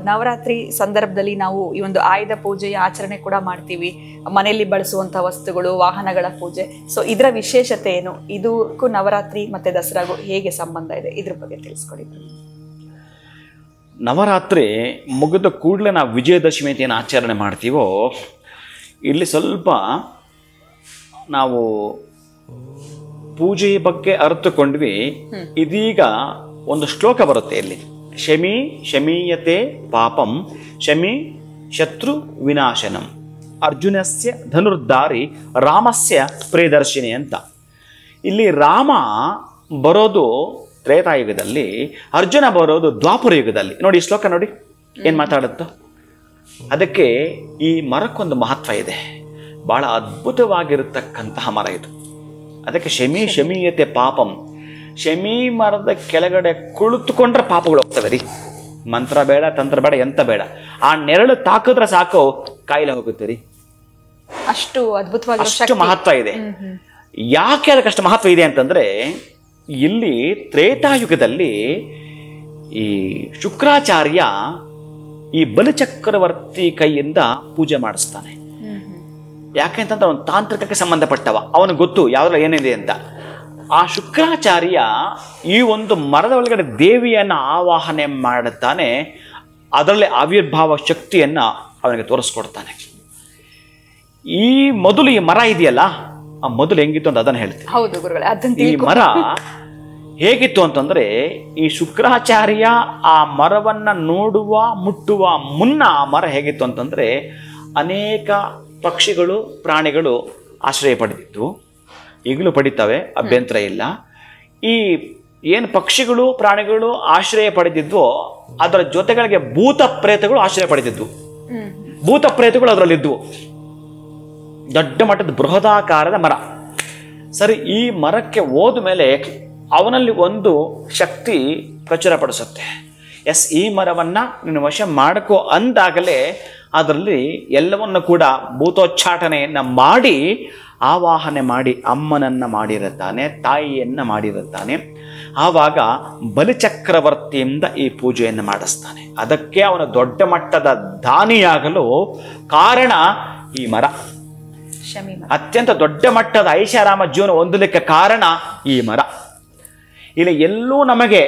ನವರಾತ್ರಿ ಸಂದರ್ಭದಲ್ಲಿ ನಾವು ಈ ಒಂದು ಆಯುಧ ಪೂಜೆಯ ಆಚರಣೆ ಕೂಡ ಮಾಡ್ತೀವಿ. ಮನೆಯಲ್ಲಿ ಬಳಸುವಂತ ವಸ್ತುಗಳು, ವಾಹನಗಳ ಪೂಜೆ. ಸೊ ಇದರ ವಿಶೇಷತೆ ಏನು? ಇದಕ್ಕೂ ನವರಾತ್ರಿ ಮತ್ತೆ ದಸರಾಗೂ ಹೇಗೆ ಸಂಬಂಧ ಇದೆ, ಇದ್ರ ಬಗ್ಗೆ ತಿಳಿಸ್ಕೊಡಿ. ನವರಾತ್ರಿ ಮುಗಿದ ಕೂಡಲೇ ನಾವು ವಿಜಯದಶಮಿ ಅಂತ ಏನು ಆಚರಣೆ ಮಾಡ್ತೀವೋ, ಇಲ್ಲಿ ಸ್ವಲ್ಪ ನಾವು ಪೂಜೆಯ ಬಗ್ಗೆ ಅರ್ಥಕೊಂಡ್ವಿ. ಇದೀಗ ಒಂದು ಶ್ಲೋಕ ಬರುತ್ತೆ ಇಲ್ಲಿ, ಶಮಿ ಶಮೀಯತೆ ಪಾಪಂ ಶಮಿ ಶತ್ರು ವಿನಾಶನಂ ಅರ್ಜುನಸ್ಯ ಧನುರ್ಧಾರಿ ರಾಮಸ್ಯ ಪ್ರಿಯದರ್ಶಿನಿ ಅಂತ. ಇಲ್ಲಿ ರಾಮ ಬರೋದು ತ್ರೇತಾಯುಗದಲ್ಲಿ, ಅರ್ಜುನ ಬರೋದು ದ್ವಾಪರ ಯುಗದಲ್ಲಿ. ನೋಡಿ ಈ ಶ್ಲೋಕ ನೋಡಿ ಏನು ಮಾತಾಡುತ್ತೋ. ಅದಕ್ಕೆ ಈ ಮರಕ್ಕೊಂದು ಮಹತ್ವ ಇದೆ, ಬಹಳ ಅದ್ಭುತವಾಗಿರತಕ್ಕಂತಹ ಮರ ಇದು. ಅದಕ್ಕೆ ಶಮಿ ಶಮೀಯತೆ ಪಾಪಂ, ಶಮಿ ಮರದ ಕೆಳಗಡೆ ಕುಳಿತುಕೊಂಡ್ರೆ ಪಾಪಗಳು ಹೋಗ್ತವೆ ರೀ. ಮಂತ್ರ ಬೇಡ, ತಂತ್ರ ಬೇಡ, ಎಂತ ಬೇಡ. ಆ ನೆರಳು ತಾಕಿದ್ರೆ ಸಾಕು ಕಾಯಿಲೆ ಹೋಗುತ್ತೆ ರೀ. ಅಷ್ಟು ಅದ್ಭುತವಾಗಿ ಅಷ್ಟು ಮಹತ್ವ ಇದೆ. ಯಾಕೆ ಅದಕ್ಕಷ್ಟು ಮಹತ್ವ ಇದೆ ಅಂತಂದ್ರೆ, ಇಲ್ಲಿ ತ್ರೇತಾಯುಗದಲ್ಲಿ ಈ ಶುಕ್ರಾಚಾರ್ಯ ಈ ಬಲಿಚಕ್ರವರ್ತಿ ಕೈಯಿಂದ ಪೂಜೆ ಮಾಡಿಸ್ತಾನೆ. ಯಾಕೆಂತಂದ್ರೆ ಅವನು ತಾಂತ್ರಿಕಕ್ಕೆ ಸಂಬಂಧಪಟ್ಟವ, ಅವನಿಗೆ ಗೊತ್ತು ಯಾವ್ದ್ರಲ್ಲಿ ಏನಿದೆ ಅಂತ. ಆ ಶುಕ್ರಾಚಾರ್ಯ ಈ ಒಂದು ಮರದ ಒಳಗಡೆ ದೇವಿಯನ್ನು ಆವಾಹನೆ ಮಾಡುತ್ತಾನೆ. ಅದರಲ್ಲಿ ಆವಿರ್ಭಾವ ಶಕ್ತಿಯನ್ನ ಅವನಿಗೆ ತೋರಿಸ್ಕೊಡ್ತಾನೆ. ಈ ಮೊದಲು ಈ ಮರ ಇದೆಯಲ್ಲ, ಆ ಮೊದಲು ಹೆಂಗಿತ್ತು ಅಂತ ಅದನ್ನು ಹೇಳ್ತೀನಿ. ಹೌದು ಗುರುಗಳೇ, ಈ ಮರ ಹೇಗಿತ್ತು ಅಂತಂದ್ರೆ, ಈ ಶುಕ್ರಾಚಾರ್ಯ ಆ ಮರವನ್ನ ನೋಡುವ ಮುಟ್ಟುವ ಮುನ್ನ ಆ ಮರ ಹೇಗಿತ್ತು ಅಂತಂದ್ರೆ, ಅನೇಕ ಪಕ್ಷಿಗಳು ಪ್ರಾಣಿಗಳು ಆಶ್ರಯ ಪಡೆದಿತ್ತು. ಈಗಲೂ ಪಡಿತವೆ, ಅಭ್ಯಂತರ ಇಲ್ಲ. ಈ ಏನು ಪಕ್ಷಿಗಳು ಪ್ರಾಣಿಗಳು ಆಶ್ರಯ ಪಡೆದಿದ್ವೋ ಅದರ ಜೊತೆಗಳಿಗೆ ಭೂತ ಪ್ರೇತಗಳು ಆಶ್ರಯ ಪಡೆದಿದ್ವು. ಭೂತ ಪ್ರೇತಗಳು ಅದರಲ್ಲಿದ್ವು. ದೊಡ್ಡ ಮಟ್ಟದ ಬೃಹದಾಕಾರದ ಮರ. ಸರಿ, ಈ ಮರಕ್ಕೆ ಹೋದ ಮೇಲೆ ಅವನಲ್ಲಿ ಒಂದು ಶಕ್ತಿ ಪ್ರಚುರಪಡಿಸುತ್ತೆ. ಎಸ್, ಈ ಮರವನ್ನ ನೀನು ವಶ ಮಾಡ್ಕೋ ಅಂದಾಗಲೇ ಅದರಲ್ಲಿ ಎಲ್ಲವನ್ನು ಕೂಡ ಭೂತೋಚ್ಚಾಟನೆಯನ್ನ ಮಾಡಿ ಆವಾಹನೆ ಮಾಡಿ ಅಮ್ಮನನ್ನ ಮಾಡಿರುತ್ತಾನೆ, ತಾಯಿಯನ್ನ ಮಾಡಿರುತ್ತಾನೆ. ಆವಾಗ ಬಲಿಚಕ್ರವರ್ತಿಯಿಂದ ಈ ಪೂಜೆಯನ್ನು ಮಾಡಿಸ್ತಾನೆ. ಅದಕ್ಕೆ ಅವನು ದೊಡ್ಡ ಮಟ್ಟದ ದಾನಿಯಾಗಲು ಕಾರಣ ಈ ಮರ. ಅತ್ಯಂತ ದೊಡ್ಡ ಮಟ್ಟದ ಐಷಾರಾಮ ಜೀವನ ಹೊಂದಲಿಕ್ಕೆ ಕಾರಣ ಈ ಮರ. ಇಲ್ಲಿ ಎಲ್ಲೂ ನಮಗೆ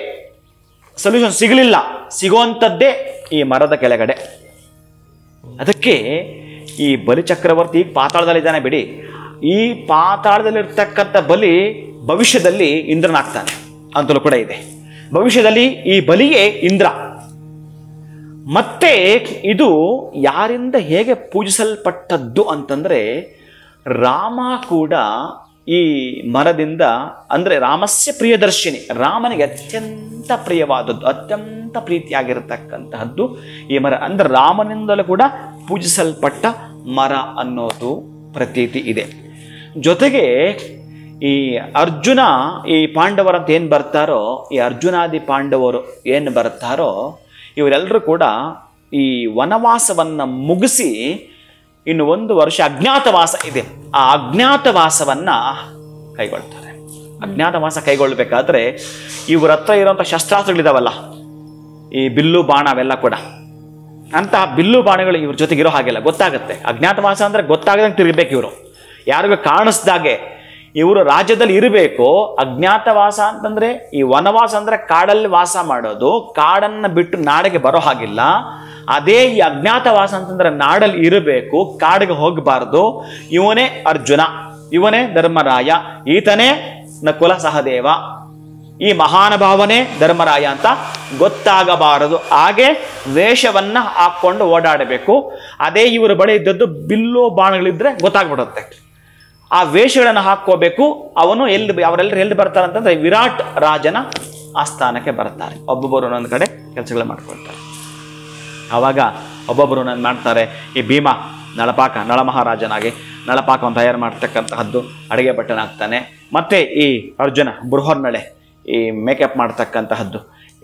ಸೊಲ್ಯೂಷನ್ ಸಿಗಲಿಲ್ಲ, ಸಿಗುವಂಥದ್ದೇ ಈ ಮರದ ಕೆಳಗಡೆ. ಅದಕ್ಕೆ ಈ ಬಲಿಚಕ್ರವರ್ತಿ ಈಗ ಪಾತಾಳದಲ್ಲಿದ್ದಾನೆ ಬಿಡಿ, ಈ ಪಾತಾಳದಲ್ಲಿರ್ತಕ್ಕಂಥ ಬಲಿ ಭವಿಷ್ಯದಲ್ಲಿ ಇಂದ್ರನಾಗ್ತಾನೆ ಅಂತಲೂ ಕೂಡ ಇದೆ. ಭವಿಷ್ಯದಲ್ಲಿ ಈ ಬಲಿಯೇ ಇಂದ್ರ. ಮತ್ತೆ ಇದು ಯಾರಿಂದ ಹೇಗೆ ಪೂಜಿಸಲ್ಪಟ್ಟದ್ದು ಅಂತಂದ್ರೆ, ರಾಮ ಕೂಡ ಈ ಮರದಿಂದ, ಅಂದ್ರೆ ರಾಮಸ್ಯ ಪ್ರಿಯದರ್ಶಿನಿ, ರಾಮನಿಗೆ ಅತ್ಯಂತ ಪ್ರಿಯವಾದದ್ದು, ಅತ್ಯಂತ ಪ್ರೀತಿಯಾಗಿರತಕ್ಕಂತಹದ್ದು ಈ ಮರ. ಅಂದ್ರೆ ರಾಮನಿಂದಲೂ ಕೂಡ ಪೂಜಿಸಲ್ಪಟ್ಟ ಮರ ಅನ್ನೋದು ಪ್ರತೀತಿ ಇದೆ. ಜೊತೆಗೆ ಈ ಅರ್ಜುನ, ಈ ಪಾಂಡವರಂತ ಏನು ಬರ್ತಾರೋ, ಈ ಅರ್ಜುನಾದಿ ಪಾಂಡವರು ಏನು ಬರ್ತಾರೋ, ಇವರೆಲ್ಲರೂ ಕೂಡ ಈ ವನವಾಸವನ್ನು ಮುಗಿಸಿ ಇನ್ನು 1 ವರ್ಷ ಅಜ್ಞಾತವಾಸ ಇದೆ, ಆ ಅಜ್ಞಾತವಾಸವನ್ನ ಕೈಗೊಳ್ತಾರೆ. ಅಜ್ಞಾತವಾಸ ಕೈಗೊಳ್ಳಬೇಕಾದ್ರೆ ಇವ್ರ ಹತ್ರ ಇರುವಂಥ ಶಸ್ತ್ರಾಸ್ತ್ರಗಳಿದಾವಲ್ಲ, ಈ ಬಿಲ್ಲು ಬಾಣ ಅವೆಲ್ಲ ಕೂಡ, ಅಂತಹ ಬಿಲ್ಲು ಬಾಣಗಳು ಇವ್ರ ಜೊತೆಗಿರೋ ಹಾಗೆಲ್ಲ ಗೊತ್ತಾಗುತ್ತೆ. ಅಜ್ಞಾತವಾಸ ಅಂದ್ರೆ ಗೊತ್ತಾಗದಂಗೆ ತಿರುಗಬೇಕು ಇವರು, ಯಾರಿಗೂ ಕಾಣಿಸ್ದಾಗೆ ಇವರು ರಾಜ್ಯದಲ್ಲಿ ಇರಬೇಕು. ಅಜ್ಞಾತವಾಸ ಅಂತಂದ್ರೆ ಈ ವನವಾಸ ಅಂದ್ರೆ ಕಾಡಲ್ಲಿ ವಾಸ ಮಾಡೋದು, ಕಾಡನ್ನ ಬಿಟ್ಟು ನಾಡಿಗೆ ಬರೋ ಹಾಗಿಲ್ಲ. ಅದೇ ಈ ಅಜ್ಞಾತವಾಸ ಅಂತಂದ್ರೆ ನಾಡಲ್ಲಿ ಇರಬೇಕು, ಕಾಡಿಗೆ ಹೋಗಬಾರ್ದು. ಇವನೇ ಅರ್ಜುನ, ಇವನೇ ಧರ್ಮರಾಯ, ಈತನೇ ನಕುಲ ಸಹದೇವ, ಈ ಮಹಾನುಭಾವನೇ ಧರ್ಮರಾಯ ಅಂತ ಗೊತ್ತಾಗಬಾರದು. ಹಾಗೆ ವೇಷವನ್ನ ಹಾಕೊಂಡು ಓಡಾಡಬೇಕು. ಅದೇ ಇವರು ಬಳಿ ಇದ್ದದ್ದು ಬಿಲ್ಲು ಬಾಣಗಳಿದ್ರೆ ಗೊತ್ತಾಗ್ಬಿಡುತ್ತೆ. ಆ ವೇಷಗಳನ್ನು ಹಾಕೋಬೇಕು. ಅವರೆಲ್ಲರೂ ಎಲ್ಲಿ ಬರ್ತಾರೆ ಅಂತಂದ್ರೆ ವಿರಾಟ್ ರಾಜನ ಆಸ್ಥಾನಕ್ಕೆ ಬರ್ತಾರೆ. ಒಬ್ಬೊಬ್ಬರು ಒಂದೊಂದು ಕಡೆ ಕೆಲಸಗಳು ಮಾಡ್ಕೊಳ್ತಾರೆ. ಆವಾಗ ಒಬ್ಬೊಬ್ಬರು ಒಂದೊಂದು ಮಾಡ್ತಾರೆ. ಈ ಭೀಮ ನಳಮಹಾರಾಜನಾಗಿ ನಳಪಾಕವನ್ನು ತಯಾರು ಮಾಡ್ತಕ್ಕಂತಹದ್ದು, ಅಡುಗೆ ಭಟ್ಟನಾಗ್ತಾನೆ. ಮತ್ತೆ ಈ ಅರ್ಜುನ ಬೃಹನ್ನಳೆ ಈ ಮೇಕಪ್ ಮಾಡ್ತಕ್ಕಂತಹದ್ದು,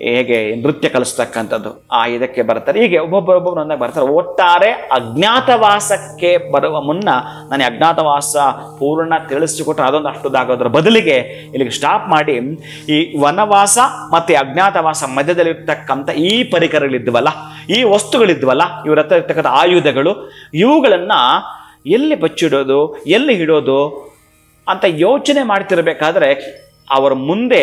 ಹೇಗೆ ನೃತ್ಯ ಕಲಿಸ್ತಕ್ಕಂಥದ್ದು ಇದಕ್ಕೆ ಬರ್ತಾರೆ. ಹೀಗೆ ಒಬ್ಬೊಬ್ಬರು ಒಂದಾಗ ಬರ್ತಾರೆ. ಒಟ್ಟಾರೆ ಅಜ್ಞಾತವಾಸಕ್ಕೆ ಬರುವ ಮುನ್ನ ನಾನು ಅಜ್ಞಾತವಾಸ ಪೂರ್ಣ ತಿಳಿಸಿಕೊಟ್ರೆ ಅದೊಂದು ಅಷ್ಟುದಾಗೋದ್ರ ಬದಲಿಗೆ ಇಲ್ಲಿಗೆ ಸ್ಟಾಪ್ ಮಾಡಿ ಈ ವನವಾಸ ಮತ್ತು ಅಜ್ಞಾತವಾಸ ಮಧ್ಯದಲ್ಲಿರ್ತಕ್ಕಂಥ ಈ ಪರಿಕರಗಳಿದ್ವಲ್ಲ, ಈ ವಸ್ತುಗಳಿದ್ವಲ್ಲ, ಇವರ ಹತ್ರ ಇರ್ತಕ್ಕಂಥ ಆಯುಧಗಳು, ಇವುಗಳನ್ನು ಎಲ್ಲಿ ಬಚ್ಚಿಡೋದು, ಎಲ್ಲಿ ಇಡೋದು ಅಂತ ಯೋಚನೆ ಮಾಡ್ತಿರ್ಬೇಕಾದ್ರೆ ಅವರ ಮುಂದೆ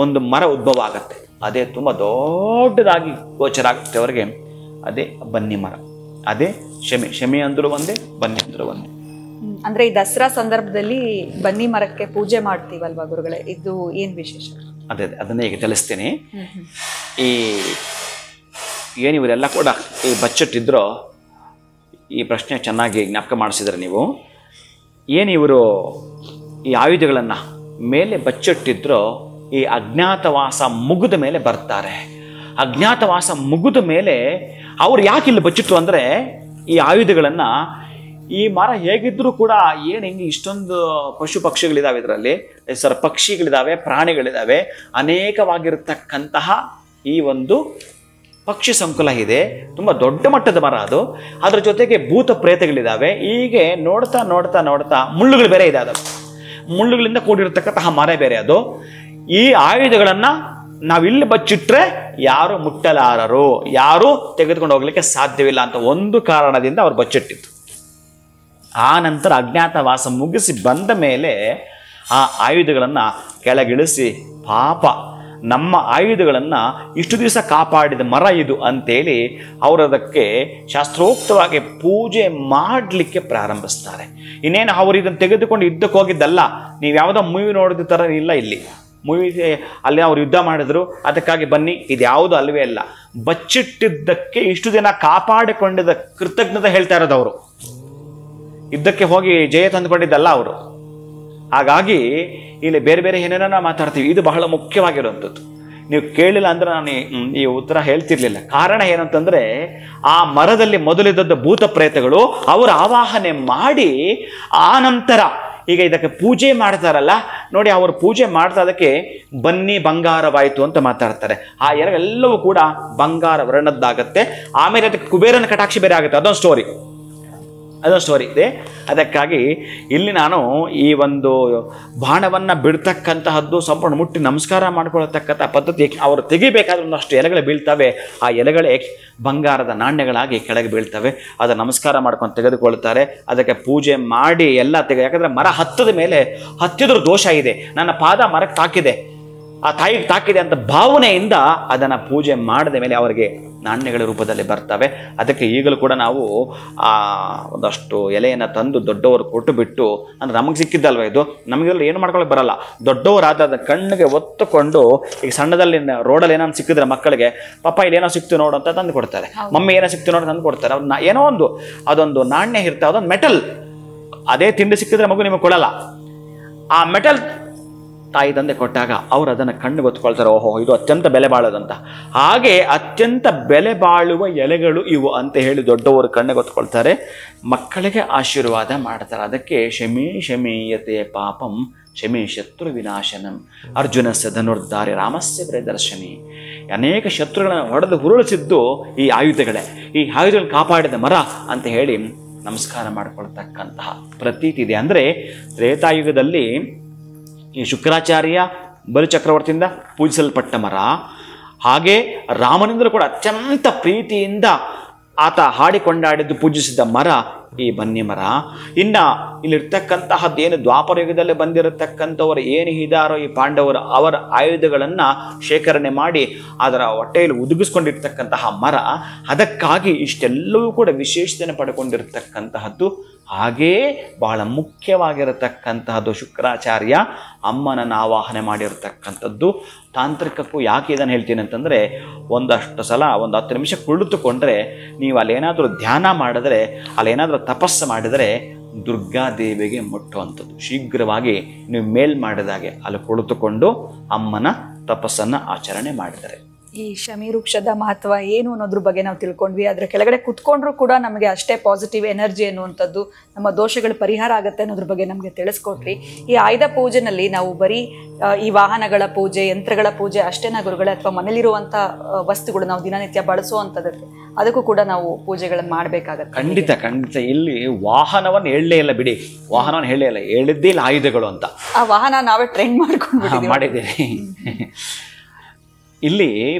ಒಂದು ಮರ ಉದ್ಭವ ಆಗತ್ತೆ. ಅದೇ ತುಂಬ ದೊಡ್ಡದಾಗಿ ಗೋಚರ ಆಗುತ್ತೆ ಅವರಿಗೆ. ಅದೇ ಬನ್ನಿ ಮರ, ಅದೇ ಶಮಿ ಅಂದ್ರು ಒಂದೇ, ಬನ್ನಿ ಅಂದ್ರು ಒಂದೇ. ಅಂದ್ರೆ ಈ ದಸರಾ ಸಂದರ್ಭದಲ್ಲಿ ಬನ್ನಿ ಮರಕ್ಕೆ ಪೂಜೆ ಮಾಡ್ತೀವಲ್ವಾ ಗುರುಗಳೇ, ಇದು ಏನ್ ವಿಶೇಷ? ಅದನ್ನೇ ಈಗ ತಿಳಿಸ್ತೀನಿ. ಈ ಏನು ಇವರೆಲ್ಲ ಕೂಡ ಈ ಬಚ್ಚಿಟ್ಟಿದ್ರೋ, ಈ ಪ್ರಶ್ನೆ ಚೆನ್ನಾಗಿ ಜ್ಞಾಪಕ ಮಾಡಿಸಿದ್ರೆ ನೀವು. ಏನು ಇವರು ಈ ಆಯುಧಗಳನ್ನು ಮೇಲೆ ಬಚ್ಚಿಟ್ಟಿದ್ರೋ ಈ ಅಜ್ಞಾತವಾಸ ಮುಗಿದ ಮೇಲೆ ಬರ್ತಾರೆ. ಅಜ್ಞಾತವಾಸ ಮುಗಿದ ಮೇಲೆ ಅವ್ರು ಯಾಕೆ ಇಲ್ಲಿ ಬಚ್ಚಿಟ್ರು ಅಂದರೆ, ಈ ಆಯುಧಗಳನ್ನು ಈ ಮರ ಹೇಗಿದ್ರೂ ಕೂಡ ಏನು ಹಿಂಗೆ ಇಷ್ಟೊಂದು ಪಶು ಪಕ್ಷಿಗಳಿದ್ದಾವೆ, ಇದರಲ್ಲಿ ಪಕ್ಷಿಗಳಿದ್ದಾವೆ, ಪ್ರಾಣಿಗಳಿದ್ದಾವೆ, ಅನೇಕವಾಗಿರತಕ್ಕಂತಹ ಈ ಒಂದು ಪಕ್ಷಿ ಸಂಕುಲ ಇದೆ. ತುಂಬ ದೊಡ್ಡ ಮಟ್ಟದ ಮರ ಅದು. ಅದರ ಜೊತೆಗೆ ಭೂತ ಪ್ರೇತಗಳಿದ್ದಾವೆ. ಹೀಗೆ ನೋಡ್ತಾ ನೋಡ್ತಾ ನೋಡ್ತಾ ಮುಳ್ಳುಗಳು ಬೇರೆ ಇದೆ, ಅದು ಮುಳ್ಳುಗಳಿಂದ ಕೂಡಿರತಕ್ಕಂತಹ ಮರ ಬೇರೆ ಅದು. ಈ ಆಯುಧಗಳನ್ನು ನಾವಿಲ್ಲಿ ಬಚ್ಚಿಟ್ರೆ ಯಾರು ಮುಟ್ಟಲಾರರು, ಯಾರು ತೆಗೆದುಕೊಂಡು ಹೋಗ್ಲಿಕ್ಕೆ ಸಾಧ್ಯವಿಲ್ಲ ಅಂತ ಒಂದು ಕಾರಣದಿಂದ ಅವ್ರು ಬಚ್ಚಿಟ್ಟಿತ್ತು. ಆ ನಂತರ ಅಜ್ಞಾತವಾಸ ಮುಗಿಸಿ ಬಂದ ಮೇಲೆ ಆ ಆಯುಧಗಳನ್ನು ಕೆಳಗಿಳಿಸಿ, ಪಾಪ ನಮ್ಮ ಆಯುಧಗಳನ್ನು ಇಷ್ಟು ದಿವಸ ಕಾಪಾಡಿದ ಮರ ಇದು ಅಂತೇಳಿ ಅವರದಕ್ಕೆ ಶಾಸ್ತ್ರೋಕ್ತವಾಗಿ ಪೂಜೆ ಮಾಡಲಿಕ್ಕೆ ಪ್ರಾರಂಭಿಸ್ತಾರೆ. ಇನ್ನೇನು ಅವರು ಇದನ್ನು ತೆಗೆದುಕೊಂಡು ಯುದ್ಧಕ್ಕೆ ಹೋಗಿದ್ದಲ್ಲ. ನೀವು ಯಾವುದೋ ಮೂವಿ ನೋಡಿದ ಥರ ಇಲ್ಲ. ಇಲ್ಲಿ ಮೂವಿ ಅಲ್ಲಿ ಅವ್ರು ಯುದ್ಧ ಮಾಡಿದ್ರು, ಅದಕ್ಕಾಗಿ ಬನ್ನಿ, ಇದು ಯಾವುದು ಅಲ್ವೇ ಅಲ್ಲ. ಬಚ್ಚಿಟ್ಟಿದ್ದಕ್ಕೆ ಇಷ್ಟು ದಿನ ಕಾಪಾಡಿಕೊಂಡಿದ್ದ ಕೃತಜ್ಞತೆ ಹೇಳ್ತಾ ಇರೋದು ಅವರು. ಯುದ್ಧಕ್ಕೆ ಹೋಗಿ ಜಯ ತಂದುಕೊಂಡಿದ್ದಲ್ಲ ಅವರು. ಹಾಗಾಗಿ ಇಲ್ಲಿ ಬೇರೆ ಬೇರೆ ಏನೇನೋ ಮಾತಾಡ್ತೀವಿ. ಇದು ಬಹಳ ಮುಖ್ಯವಾಗಿರುವಂಥದ್ದು. ನೀವು ಕೇಳಿಲ್ಲ ಅಂದ್ರೆ ನಾನು ಈ ಉತ್ತರ ಹೇಳ್ತಿರ್ಲಿಲ್ಲ. ಕಾರಣ ಏನಂತಂದ್ರೆ, ಆ ಮರದಲ್ಲಿ ಮೊದಲಿದ್ದದ್ದು ಭೂತ ಪ್ರೇತಗಳು ಅವರು ಆವಾಹನೆ ಮಾಡಿ ಆ ನಂತರ ಈಗ ಇದಕ್ಕೆ ಪೂಜೆ ಮಾಡ್ತಾರಲ್ಲ ನೋಡಿ, ಅವರು ಪೂಜೆ ಮಾಡ್ತಾ ಅದಕ್ಕೆ ಬನ್ನಿ ಬಂಗಾರವಾಯಿತು ಅಂತ ಮಾತಾಡ್ತಾರೆ. ಆ ಎಲ್ಲವೂ ಕೂಡ ಬಂಗಾರ ವರ್ಣದ್ದಾಗತ್ತೆ. ಆಮೇಲೆ ಅದಕ್ಕೆ ಕುಬೇರನ ಕಟಾಕ್ಷಿ ಬೇರೆ ಆಗುತ್ತೆ. ಅದೊಂದು ಸ್ಟೋರಿ ಇದೆ. ಅದಕ್ಕಾಗಿ ಇಲ್ಲಿ ನಾನು ಈ ಒಂದು ಬಾಣವನ್ನು ಬಿಡ್ತಕ್ಕಂತಹದ್ದು ಸಂಪೂರ್ಣ ಮುಟ್ಟಿ ನಮಸ್ಕಾರ ಮಾಡ್ಕೊಳ್ತಕ್ಕಂಥ ಪದ್ಧತಿ. ಅವರು ತೆಗಿಬೇಕಾದ್ರೆ ಒಂದಷ್ಟು ಎಲೆಗಳು ಬೀಳ್ತವೆ. ಆ ಎಲೆಗಳೇ ಬಂಗಾರದ ನಾಣ್ಯಗಳಾಗಿ ಕೆಳಗೆ ಬೀಳ್ತವೆ. ಅದನ್ನು ನಮಸ್ಕಾರ ಮಾಡ್ಕೊಂಡು ತೆಗೆದುಕೊಳ್ತಾರೆ. ಅದಕ್ಕೆ ಪೂಜೆ ಮಾಡಿ ಎಲ್ಲ ಯಾಕಂದರೆ ಮರ ಹತ್ತದ ಮೇಲೆ ಹತ್ತಿದ್ರ ದೋಷ ಇದೆ, ನನ್ನ ಪಾದ ಮರಕ್ಕೆ ತಾಕಿದೆ, ಆ ತಾಯಿಗೆ ತಾಕಿದೆ ಅಂತ ಭಾವನೆಯಿಂದ ಅದನ್ನು ಪೂಜೆ ಮಾಡಿದ ಮೇಲೆ ಅವರಿಗೆ ನಾಣ್ಯಗಳ ರೂಪದಲ್ಲಿ ಬರ್ತವೆ. ಅದಕ್ಕೆ ಈಗಲೂ ಕೂಡ ನಾವು ಒಂದಷ್ಟು ಎಲೆಯನ್ನು ತಂದು ದೊಡ್ಡವರು ಕೊಟ್ಟು ಬಿಟ್ಟು, ಅಂದರೆ ನಮಗೆ ಸಿಕ್ಕಿದ್ದಲ್ವ ಇದು, ನಮಗೆಲ್ಲ ಏನು ಮಾಡ್ಕೊಳ್ಳೋಕೆ ಬರಲ್ಲ. ದೊಡ್ಡವರಾದ ಕಣ್ಣಿಗೆ ಒತ್ತುಕೊಂಡು, ಈಗ ಸಣ್ಣದಲ್ಲಿ ರೋಡಲ್ಲಿ ಏನೋ ಸಿಕ್ಕಿದ್ರೆ ಮಕ್ಕಳಿಗೆ, ಪಾಪ ಇಲ್ಲಿ ಏನೋ ಸಿಕ್ತು ನೋಡು ಅಂತ ತಂದು ಕೊಡ್ತಾರೆ. ಮಮ್ಮಿ ಏನೋ ಸಿಕ್ತು ನೋಡು ತಂದು ಕೊಡ್ತಾರೆ. ಅವ್ರನ್ನ ಏನೋ ಅದೊಂದು ನಾಣ್ಯ ಇರ್ತವೆ, ಅದೊಂದು ಮೆಟಲ್. ಅದೇ ತಿಂಡಿ ಸಿಕ್ಕಿದ್ರೆ ಮಗು ನಿಮಗೆ ಕೊಡಲ್ಲ. ಆ ಮೆಟಲ್ ತಾಯಿ ತಂದೆ ಕೊಟ್ಟಾಗ ಅವರು ಅದನ್ನು ಕಣ್ಣು ಗೊತ್ಕೊಳ್ತಾರೆ, ಓಹೋ ಇದು ಅತ್ಯಂತ ಬೆಲೆ ಬಾಳೋದಂತ. ಹಾಗೆ ಅತ್ಯಂತ ಬೆಲೆ ಬಾಳುವ ಎಲೆಗಳು ಇವು ಅಂತ ಹೇಳಿ ದೊಡ್ಡವರು ಕಣ್ಣು ಗೊತ್ಕೊಳ್ತಾರೆ, ಮಕ್ಕಳಿಗೆ ಆಶೀರ್ವಾದ ಮಾಡ್ತಾರೆ. ಅದಕ್ಕೆ ಶಮೀಯತೆ ಪಾಪಂ ಶಮಿ ಶತ್ರು ವಿನಾಶನಂ ಅರ್ಜುನಸ್ಯ ಧನುರ್ಧಾರಿ ರಾಮಸ್ಯ ಪ್ರಿಯದರ್ಶನಿ. ಅನೇಕ ಶತ್ರುಗಳನ್ನು ಹೊಡೆದು ಉರುಳಿಸಿದ್ದು ಈ ಆಯುಧಗಳೇ. ಈ ಆಯುಧಗಳನ್ನು ಕಾಪಾಡಿದ ಮರ ಅಂತ ಹೇಳಿ ನಮಸ್ಕಾರ ಮಾಡಿಕೊಳ್ತಕ್ಕಂತಹ ಪ್ರತೀತಿ ಇದೆ. ಅಂದರೆ ತ್ರೇತಾಯುಗದಲ್ಲಿ ಈ ಶುಕ್ರಾಚಾರ್ಯ ಬಲಿಚಕ್ರವರ್ತಿಯಿಂದ ಪೂಜಿಸಲ್ಪಟ್ಟ ಮರ, ಹಾಗೆ ರಾಮನಿಂದಲೂ ಕೂಡ ಅತ್ಯಂತ ಪ್ರೀತಿಯಿಂದ ಆತ ಹಾಡಿಕೊಂಡಾಡಿದ್ದು ಪೂಜಿಸಿದ ಮರ ಈ ಬನ್ನಿ ಮರ. ಇನ್ನು ಇಲ್ಲಿರ್ತಕ್ಕಂತಹದ್ದೇನು ದ್ವಾಪರ ಯುಗದಲ್ಲಿ ಬಂದಿರತಕ್ಕಂಥವರು ಏನು ಇದ್ದಾರೋ ಈ ಪಾಂಡವರು, ಅವರ ಆಯುಧಗಳನ್ನು ಶೇಖರಣೆ ಮಾಡಿ ಅದರ ಹೊಟ್ಟೆಯಲ್ಲಿ ಉದುಗಿಸ್ಕೊಂಡಿರ್ತಕ್ಕಂತಹ ಮರ. ಅದಕ್ಕಾಗಿ ಇಷ್ಟೆಲ್ಲವೂ ಕೂಡ ವಿಶೇಷತೆಯನ್ನು ಪಡ್ಕೊಂಡಿರ್ತಕ್ಕಂತಹದ್ದು. ಹಾಗೆಯೇ ಬಹಳ ಮುಖ್ಯವಾಗಿರತಕ್ಕಂತಹದ್ದು ಶುಕ್ರಾಚಾರ್ಯ ಅಮ್ಮನನ್ನು ಆವಾಹನೆ ಮಾಡಿರತಕ್ಕಂಥದ್ದು. ತಾಂತ್ರಿಕಕ್ಕೂ ಯಾಕೆ ಇದನ್ನು ಹೇಳ್ತೀನಿ ಅಂತಂದರೆ, ಒಂದಷ್ಟು ಸಲ ಒಂದು 10 ನಿಮಿಷ ಕುಳಿತುಕೊಂಡ್ರೆ ನೀವು ಅಲ್ಲೇನಾದರೂ ಧ್ಯಾನ ಮಾಡಿದ್ರೆ, ಅಲ್ಲೇನಾದರೂ ತಪಸ್ಸು ಮಾಡಿದರೆ ದುರ್ಗಾದೇವಿಗೆ ಮುಟ್ಟುವಂಥದ್ದು. ಶೀಘ್ರವಾಗಿ ನೀವು ಮೇಲ್ ಮಾಡಿದಾಗೆ ಅಲ್ಲಿ ಕುಳಿತುಕೊಂಡು ಅಮ್ಮನ ತಪಸ್ಸನ್ನು ಆಚರಣೆ ಮಾಡಿದರೆ ಈ ಶಮಿ ವೃಕ್ಷದ ಮಹತ್ವ ಏನು ಅನ್ನೋದ್ರ ಬಗ್ಗೆ ನಾವು ತಿಳ್ಕೊಂಡ್ವಿ. ಅದ್ರ ಕೆಳಗಡೆ ಕುತ್ಕೊಂಡ್ರು ಕೂಡ ನಮಗೆ ಅಷ್ಟೇ ಪಾಸಿಟಿವ್ ಎನರ್ಜಿ ಅನ್ನುವಂಥದ್ದು, ನಮ್ಮ ದೋಷಗಳು ಪರಿಹಾರ ಆಗುತ್ತೆ ಅನ್ನೋದ್ರ ಬಗ್ಗೆ ನಮಗೆ ತಿಳಿಸ್ಕೊಟ್ರಿ. ಈ ಆಯುಧ ಪೂಜೆನಲ್ಲಿ ನಾವು ಬರೀ ಈ ವಾಹನಗಳ ಪೂಜೆ, ಯಂತ್ರಗಳ ಪೂಜೆ ಅಷ್ಟೇನಾ ಗುರುಗಳೇ, ಅಥವಾ ಮನೇಲಿರುವಂಥ ವಸ್ತುಗಳು ನಾವು ದಿನನಿತ್ಯ ಬಳಸುವಂಥದ್ದಕ್ಕೆ ಅದಕ್ಕೂ ಕೂಡ ನಾವು ಪೂಜೆಗಳನ್ನು ಮಾಡಬೇಕಾಗತ್ತೆ? ಖಂಡಿತ ಖಂಡಿತ. ಇಲ್ಲಿ ವಾಹನವನ್ನು ಹೇಳಲೇ ಇಲ್ಲ ಬಿಡಿ, ವಾಹನವನ್ನು ಹೇಳಲೇ ಇಲ್ಲ, ಹೇಳಿದ್ದೇ ಇಲ್ಲ ಆಯುಧಗಳು ಅಂತ. ಆ ವಾಹನ ನಾವೇ ಟ್ರೆಂಡ್ ಮಾಡ್ಕೊಂಡು ಮಾಡಿದ್ದೀರಿ. ಇಲ್ಲಿ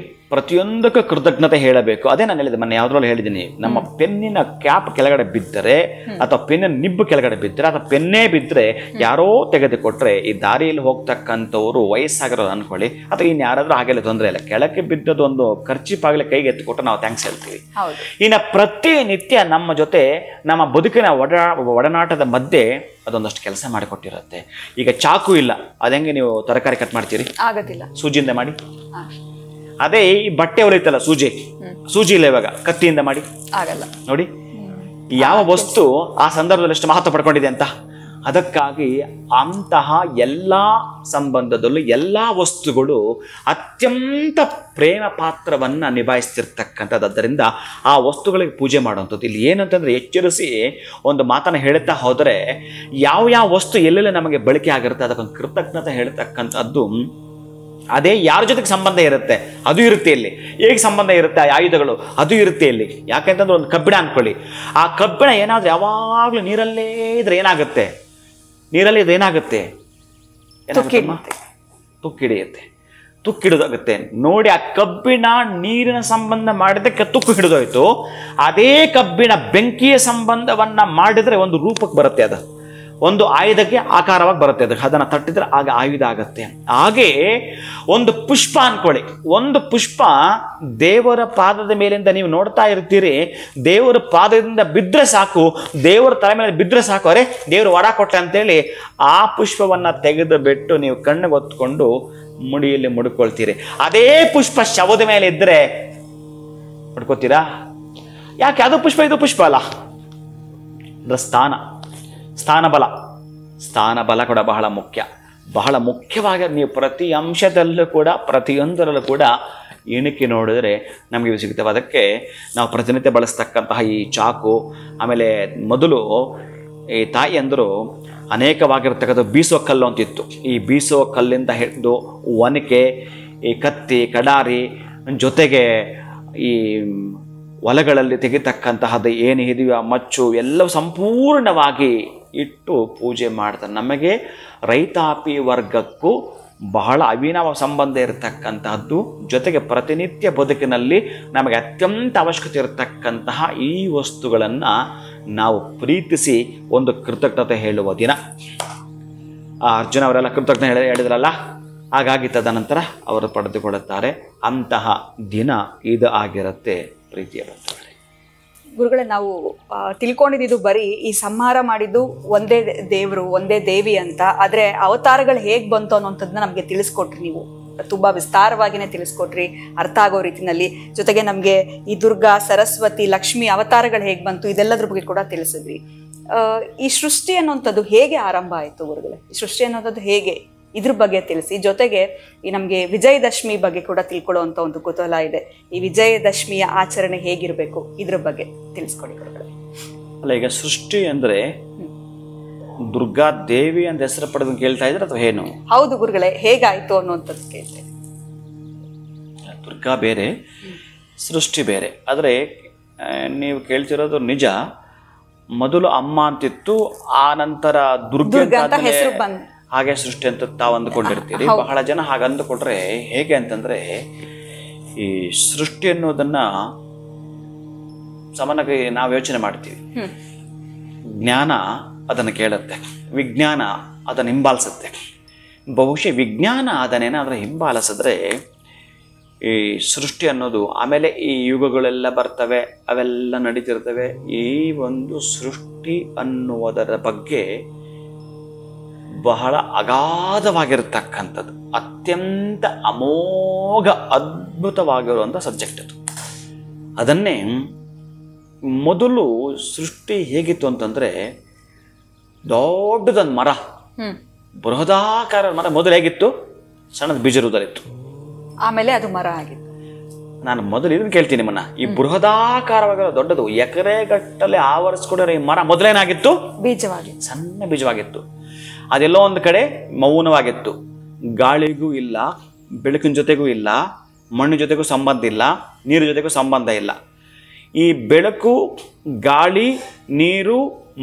ಪ್ರತಿಯೊಂದಕ್ಕೂ ಕೃತಜ್ಞತೆ ಹೇಳಬೇಕು. ಅದೇ ನಾನು ಹೇಳಿದೆ, ಮೊನ್ನೆ ಯಾವುದ್ರಲ್ಲಿ ಹೇಳಿದ್ದೀನಿ, ನಮ್ಮ ಪೆನ್ನಿನ ಕ್ಯಾಪ್ ಕೆಳಗಡೆ ಬಿದ್ದರೆ ಅಥವಾ ಪೆನ್ನಿನ ನಿಬ್ಬು ಕೆಳಗಡೆ ಬಿದ್ದರೆ ಅಥವಾ ಪೆನ್ನೇ ಬಿದ್ದರೆ ಯಾರೋ ತೆಗೆದುಕೊಟ್ರೆ, ಈ ದಾರಿಯಲ್ಲಿ ಹೋಗ್ತಕ್ಕಂಥವ್ರು ವಯಸ್ಸಾಗಿರೋದು ಅನ್ಕೊಳ್ಳಿ ಅಥವಾ ಇನ್ನು ಯಾರಾದ್ರೂ ಹಾಗೆಲ್ಲ ತೊಂದರೆ ಇಲ್ಲ, ಕೆಳಕ್ಕೆ ಬಿದ್ದದ್ದು ಒಂದು ಖರ್ಚಿಪಾಗಲಿ ಕೈಗೆ ಎತ್ತಿಕೊಟ್ರೆ ನಾವು ಥ್ಯಾಂಕ್ಸ್ ಹೇಳ್ತೀವಿ. ಇನ್ನು ಪ್ರತಿನಿತ್ಯ ನಮ್ಮ ಜೊತೆ ನಮ್ಮ ಬದುಕಿನ ಒಡನಾಟದ ಮಧ್ಯೆ ಅದೊಂದಷ್ಟು ಕೆಲಸ ಮಾಡಿಕೊಟ್ಟಿರುತ್ತೆ. ಈಗ ಚಾಕು ಇಲ್ಲ, ಅದಂಗೆ ನೀವು ತರಕಾರಿ ಕಟ್ ಮಾಡ್ತೀರಿ? ಆಗೋದಿಲ್ಲ. ಸೂಜಿಯಿಂದ ಮಾಡಿ. ಅದೇ ಈ ಬಟ್ಟೆ ಹೊಲಿತಲ್ಲ, ಸೂಜಿ ಇಲ್ಲ, ಇವಾಗ ಕತ್ತಿಯಿಂದ ಮಾಡಿ ಆಗಲ್ಲ. ನೋಡಿ ಯಾವ ವಸ್ತು ಆ ಸಂದರ್ಭದಲ್ಲಿ ಎಷ್ಟು ಮಹತ್ವ ಪಡ್ಕೊಂಡಿದೆ ಅಂತ. ಅದಕ್ಕಾಗಿ ಅಂತಹ ಎಲ್ಲ ಸಂಬಂಧದಲ್ಲೂ ಎಲ್ಲ ವಸ್ತುಗಳು ಅತ್ಯಂತ ಪ್ರೇಮ ಪಾತ್ರವನ್ನು ನಿಭಾಯಿಸ್ತಿರ್ತಕ್ಕಂಥದ್ದು. ಆದ್ದರಿಂದ ಆ ವಸ್ತುಗಳಿಗೆ ಪೂಜೆ ಮಾಡುವಂಥದ್ದು. ಇಲ್ಲಿ ಏನಂತಂದರೆ, ಎಚ್ಚರಿಸಿ ಒಂದು ಮಾತನ್ನು ಹೇಳ್ತಾ ಹೋದರೆ ಯಾವ ವಸ್ತು ಎಲ್ಲೆಲ್ಲ ನಮಗೆ ಬಳಕೆ ಆಗಿರುತ್ತೆ ಅದಕ್ಕೊಂದು ಕೃತಜ್ಞತೆ ಹೇಳ್ತಕ್ಕಂಥದ್ದು. ಅದೇ ಯಾರ ಜೊತೆಗೆ ಸಂಬಂಧ ಇರುತ್ತೆ ಅದು ಇರುತ್ತೆ ಇಲ್ಲಿ. ಹೇಗೆ ಸಂಬಂಧ ಇರುತ್ತೆ ಆ ಆಯುಧಗಳು ಅದು ಇರುತ್ತೆ ಇಲ್ಲಿ. ಯಾಕೆಂತಂದ್ರೆ ಒಂದು ಕಬ್ಬಿಣ ಅನ್ಕೊಳ್ಳಿ, ಆ ಕಬ್ಬಿಣ ಏನಾದರೂ ಯಾವಾಗಲೂ ನೀರಲ್ಲೇ ಇದ್ರೆ ಏನಾಗುತ್ತೆ? ನೀರಲ್ಲಿ ಇದು ಏನಾಗುತ್ತೆ? ತುಕ್ಕಿಡಿಯುತ್ತೆ, ತುಕ್ಕಿಡಿದಾಗುತ್ತೆ. ನೋಡಿ, ಆ ಕಬ್ಬಿಣ ನೀರಿನ ಸಂಬಂಧ ಮಾಡಿದಕ್ಕೆ ತುಕ್ಕು ಹಿಡಿದೋಯ್ತು. ಅದೇ ಕಬ್ಬಿಣ ಬೆಂಕಿಯ ಸಂಬಂಧವನ್ನ ಮಾಡಿದ್ರೆ ಒಂದು ರೂಪಕ್ಕೆ ಬರುತ್ತೆ, ಅದು ಒಂದು ಆಯುಧಕ್ಕೆ ಆಕಾರವಾಗಿ ಬರುತ್ತೆ. ಅದಕ್ಕೆ ಅದನ್ನು ತಟ್ಟಿದ್ರೆ ಆಗ ಆಯುಧ ಆಗುತ್ತೆ. ಹಾಗೆ ಒಂದು ಪುಷ್ಪ ಅನ್ಕೊಳ್ಳಿ, ಒಂದು ಪುಷ್ಪ ದೇವರ ಪಾದದ ಮೇಲಿಂದ ನೀವು ನೋಡ್ತಾ ಇರ್ತೀರಿ, ದೇವರ ಪಾದದಿಂದ ಬಿದ್ದರೆ ಸಾಕು, ದೇವರ ತಲೆ ಮೇಲೆ ಬಿದ್ದರೆ ಸಾಕು, ಅರೆ ದೇವರು ವರ ಕೊಟ್ಟೆ ಅಂತೇಳಿ ಆ ಪುಷ್ಪವನ್ನು ತೆಗೆದು ಬಿಟ್ಟು ನೀವು ಕಣ್ಣಿಗೆ ಹೊತ್ಕೊಂಡು ಮುಡಿಯಲ್ಲಿ ಮುಡ್ಕೊಳ್ತೀರಿ. ಅದೇ ಪುಷ್ಪ ಶವದ ಮೇಲೆ ಇದ್ದರೆ ಮುಡ್ಕೋತೀರಾ? ಯಾಕೆ? ಅದು ಪುಷ್ಪ, ಇದು ಪುಷ್ಪ ಅಲ್ಲ. ಅಂದ್ರೆ ಸ್ಥಾನಬಲ ಕೂಡ ಬಹಳ ಮುಖ್ಯ. ಬಹಳ ಮುಖ್ಯವಾಗಿ ನೀವು ಪ್ರತಿ ಅಂಶದಲ್ಲೂ ಕೂಡ, ಪ್ರತಿಯೊಂದರಲ್ಲೂ ಕೂಡ ಎಣಿಕೆ ನೋಡಿದ್ರೆ ನಮಗೆ ಇವು ಸಿಗ್ತವೆ. ಅದಕ್ಕೆ ನಾವು ಪ್ರತಿನಿತ್ಯ ಬಳಸ್ತಕ್ಕಂತಹ ಈ ಚಾಕು, ಆಮೇಲೆ ಮೊದಲು ಈ ತಾಯಿಯಂದರು ಅನೇಕವಾಗಿರ್ತಕ್ಕಂಥ ಬೀಸೋ ಕಲ್ಲು ಅಂತಿತ್ತು. ಈ ಬೀಸೋ ಕಲ್ಲಿಂದ ಹಿಡಿದು ಒನಕೆ, ಈ ಕತ್ತಿ, ಕಡಾರಿ, ಜೊತೆಗೆ ಈ ಹೊಲಗಳಲ್ಲಿ ತೆಗಿತಕ್ಕಂತಹದ್ದು ಏನು ಇದೆಯೋ ಮಚ್ಚು ಎಲ್ಲವೂ ಸಂಪೂರ್ಣವಾಗಿ ಇಟ್ಟು ಪೂಜೆ ಮಾಡ್ತಾರೆ. ನಮಗೆ ರೈತಾಪಿ ವರ್ಗಕ್ಕೂ ಬಹಳ ಅವಿನಾವ ಸಂಬಂಧ ಇರತಕ್ಕಂತಹದ್ದು. ಜೊತೆಗೆ ಪ್ರತಿನಿತ್ಯ ಬದುಕಿನಲ್ಲಿ ನಮಗೆ ಅತ್ಯಂತ ಅವಶ್ಯಕತೆ ಇರತಕ್ಕಂತಹ ಈ ವಸ್ತುಗಳನ್ನು ನಾವು ಪ್ರೀತಿಸಿ ಒಂದು ಕೃತಜ್ಞತೆ ಹೇಳುವ ದಿನ. ಅರ್ಜುನ ಅವರೆಲ್ಲ ಕೃತಜ್ಞತೆ ಹೇಳಿದ್ರಲ್ಲ, ಹಾಗಾಗಿ ತದನಂತರ ಅವರು ಪಡೆದುಕೊಳ್ಳುತ್ತಾರೆ. ಅಂತಹ ದಿನ ಇದು ಆಗಿರುತ್ತೆ ಪ್ರೀತಿಯ ಬಂಧುಗಳೇ. ಗುರುಗಳೇ, ನಾವು ತಿಳ್ಕೊಂಡಿದ್ದು ಬರೀ ಈ ಸಂಹಾರ ಮಾಡಿದ್ದು ಒಂದೇ ದೇವರು, ಒಂದೇ ದೇವಿ ಅಂತ. ಆದರೆ ಅವತಾರಗಳು ಹೇಗೆ ಬಂತು ಅನ್ನೋಂಥದ್ದನ್ನ ನಮಗೆ ತಿಳಿಸ್ಕೊಟ್ರಿ. ನೀವು ತುಂಬ ವಿಸ್ತಾರವಾಗಿಯೇ ತಿಳಿಸ್ಕೊಟ್ರಿ, ಅರ್ಥ ಆಗೋ ರೀತಿಯಲ್ಲಿ. ಜೊತೆಗೆ ನಮಗೆ ಈ ದುರ್ಗಾ, ಸರಸ್ವತಿ, ಲಕ್ಷ್ಮಿ ಅವತಾರಗಳು ಹೇಗೆ ಬಂತು ಇದೆಲ್ಲದ್ರ ಬಗ್ಗೆ ಕೂಡ ತಿಳಿಸಿದ್ರಿ. ಈ ಸೃಷ್ಟಿ ಅನ್ನೋಂಥದ್ದು ಹೇಗೆ ಆರಂಭ ಆಯಿತು ಗುರುಗಳೇ? ಈ ಸೃಷ್ಟಿ ಅನ್ನೋಂಥದ್ದು ಹೇಗೆ, ಇದ್ರ ಬಗ್ಗೆ ತಿಳಿಸಿ. ಜೊತೆಗೆ ಈ ನಮಗೆ ವಿಜಯದಶಮಿ ಬಗ್ಗೆ ಕೂಡ ತಿಳ್ಕೊಳ್ಳುವಂಥ ಒಂದು ಕುತೂಹಲ ಇದೆ. ಈ ವಿಜಯದಶಮಿಯ ಆಚರಣೆ ಹೇಗಿರಬೇಕು ಇದ್ರ ಬಗ್ಗೆ ತಿಳಿಸ್ಕೊಡಿ ಗುರುಗಳೇ. ಅಲ್ಲ, ಈಗ ಸೃಷ್ಟಿ ಅಂದ್ರೆ ದುರ್ಗಾ ದೇವಿ ಅಂತ ಹೆಸರು ಪಡೆದು ಕೇಳ್ತಾ ಇದ್ರೆ ಅಥವಾ ಏನು? ಹೌದು ಗುರುಗಳೇ, ಹೇಗಾಯ್ತು ಅನ್ನುವಂಥದ್ದು ಕೇಳ್ತೇನೆ. ದುರ್ಗಾ ಬೇರೆ, ಸೃಷ್ಟಿ ಬೇರೆ. ಆದರೆ ನೀವು ಕೇಳ್ತಿರೋದು ನಿಜ. ಮೊದಲು ಅಮ್ಮ ಅಂತಿತ್ತು, ಆ ನಂತರ ದುರ್ಗಾ ಅಂತ ಹೆಸರು ಬಂದು ಹಾಗೆ ಸೃಷ್ಟಿ ಅಂತ ತಾವು ಅಂದುಕೊಂಡಿರ್ತೀರಿ. ಬಹಳ ಜನ ಹಾಗೆ ಅಂದುಕೊಂಡ್ರೆ ಹೇಗೆ ಅಂತಂದ್ರೆ, ಈ ಸೃಷ್ಟಿ ಅನ್ನೋದನ್ನ ಸಾಮಾನ್ಯವಾಗಿ ನಾವು ಯೋಚನೆ ಮಾಡ್ತೀವಿ. ಜ್ಞಾನ ಅದನ್ನು ಕೇಳುತ್ತೆ, ವಿಜ್ಞಾನ ಅದನ್ನು ಹಿಂಬಾಲಿಸುತ್ತೆ. ಬಹುಶಃ ವಿಜ್ಞಾನ ಅದನ್ನೇನಾದ್ರೂ ಹಿಂಬಾಲಿಸಿದ್ರೆ ಈ ಸೃಷ್ಟಿ ಅನ್ನೋದು, ಆಮೇಲೆ ಈ ಯುಗಗಳೆಲ್ಲ ಬರ್ತವೆ, ಅವೆಲ್ಲ ನಡೀತಿರ್ತವೆ. ಈ ಒಂದು ಸೃಷ್ಟಿ ಅನ್ನುವುದರ ಬಗ್ಗೆ ಬಹಳ ಅಗಾಧವಾಗಿರತಕ್ಕಂಥದ್ದು, ಅತ್ಯಂತ ಅಮೋಘ ಅದ್ಭುತವಾಗಿರುವಂಥ ಸಬ್ಜೆಕ್ಟ್ ಅದು. ಅದನ್ನೇ ಮೊದಲು ಸೃಷ್ಟಿ ಹೇಗಿತ್ತು ಅಂತಂದರೆ, ದೊಡ್ಡದೊಂದು ಮರ, ಬೃಹದಾಕಾರ ಮರ ಮೊದಲು ಹೇಗಿತ್ತು? ಸಣ್ಣದ ಬೀಜರೂಪದಲ್ಲಿತ್ತು, ಆಮೇಲೆ ಅದು ಮರ ಆಗಿತ್ತು. ನಾನು ಮೊದಲು ಇದನ್ನು ಕೇಳ್ತೀನಿ ನಿಮ್ಮನ್ನ, ಈ ಬೃಹದಾಕಾರವಾಗಿರೋ ದೊಡ್ಡದು ಎಕರೆಗಟ್ಟಲೆ ಆವರಿಸ್ಕೊಂಡಿರೋ ಈ ಮರ ಮೊದಲೇನಾಗಿತ್ತು? ಬೀಜವಾಗಿತ್ತು, ಸಣ್ಣ ಬೀಜವಾಗಿತ್ತು. ಅದೆಲ್ಲೋ ಒಂದು ಕಡೆ ಮೌನವಾಗಿತ್ತು. ಗಾಳಿಗೂ ಇಲ್ಲ, ಬೆಳಕಿನ ಜೊತೆಗೂ ಇಲ್ಲ, ಮಣ್ಣು ಜೊತೆಗೂ ಸಂಬಂಧ ಇಲ್ಲ, ನೀರು ಜೊತೆಗೂ ಸಂಬಂಧ ಇಲ್ಲ. ಈ ಬೆಳಕು, ಗಾಳಿ, ನೀರು,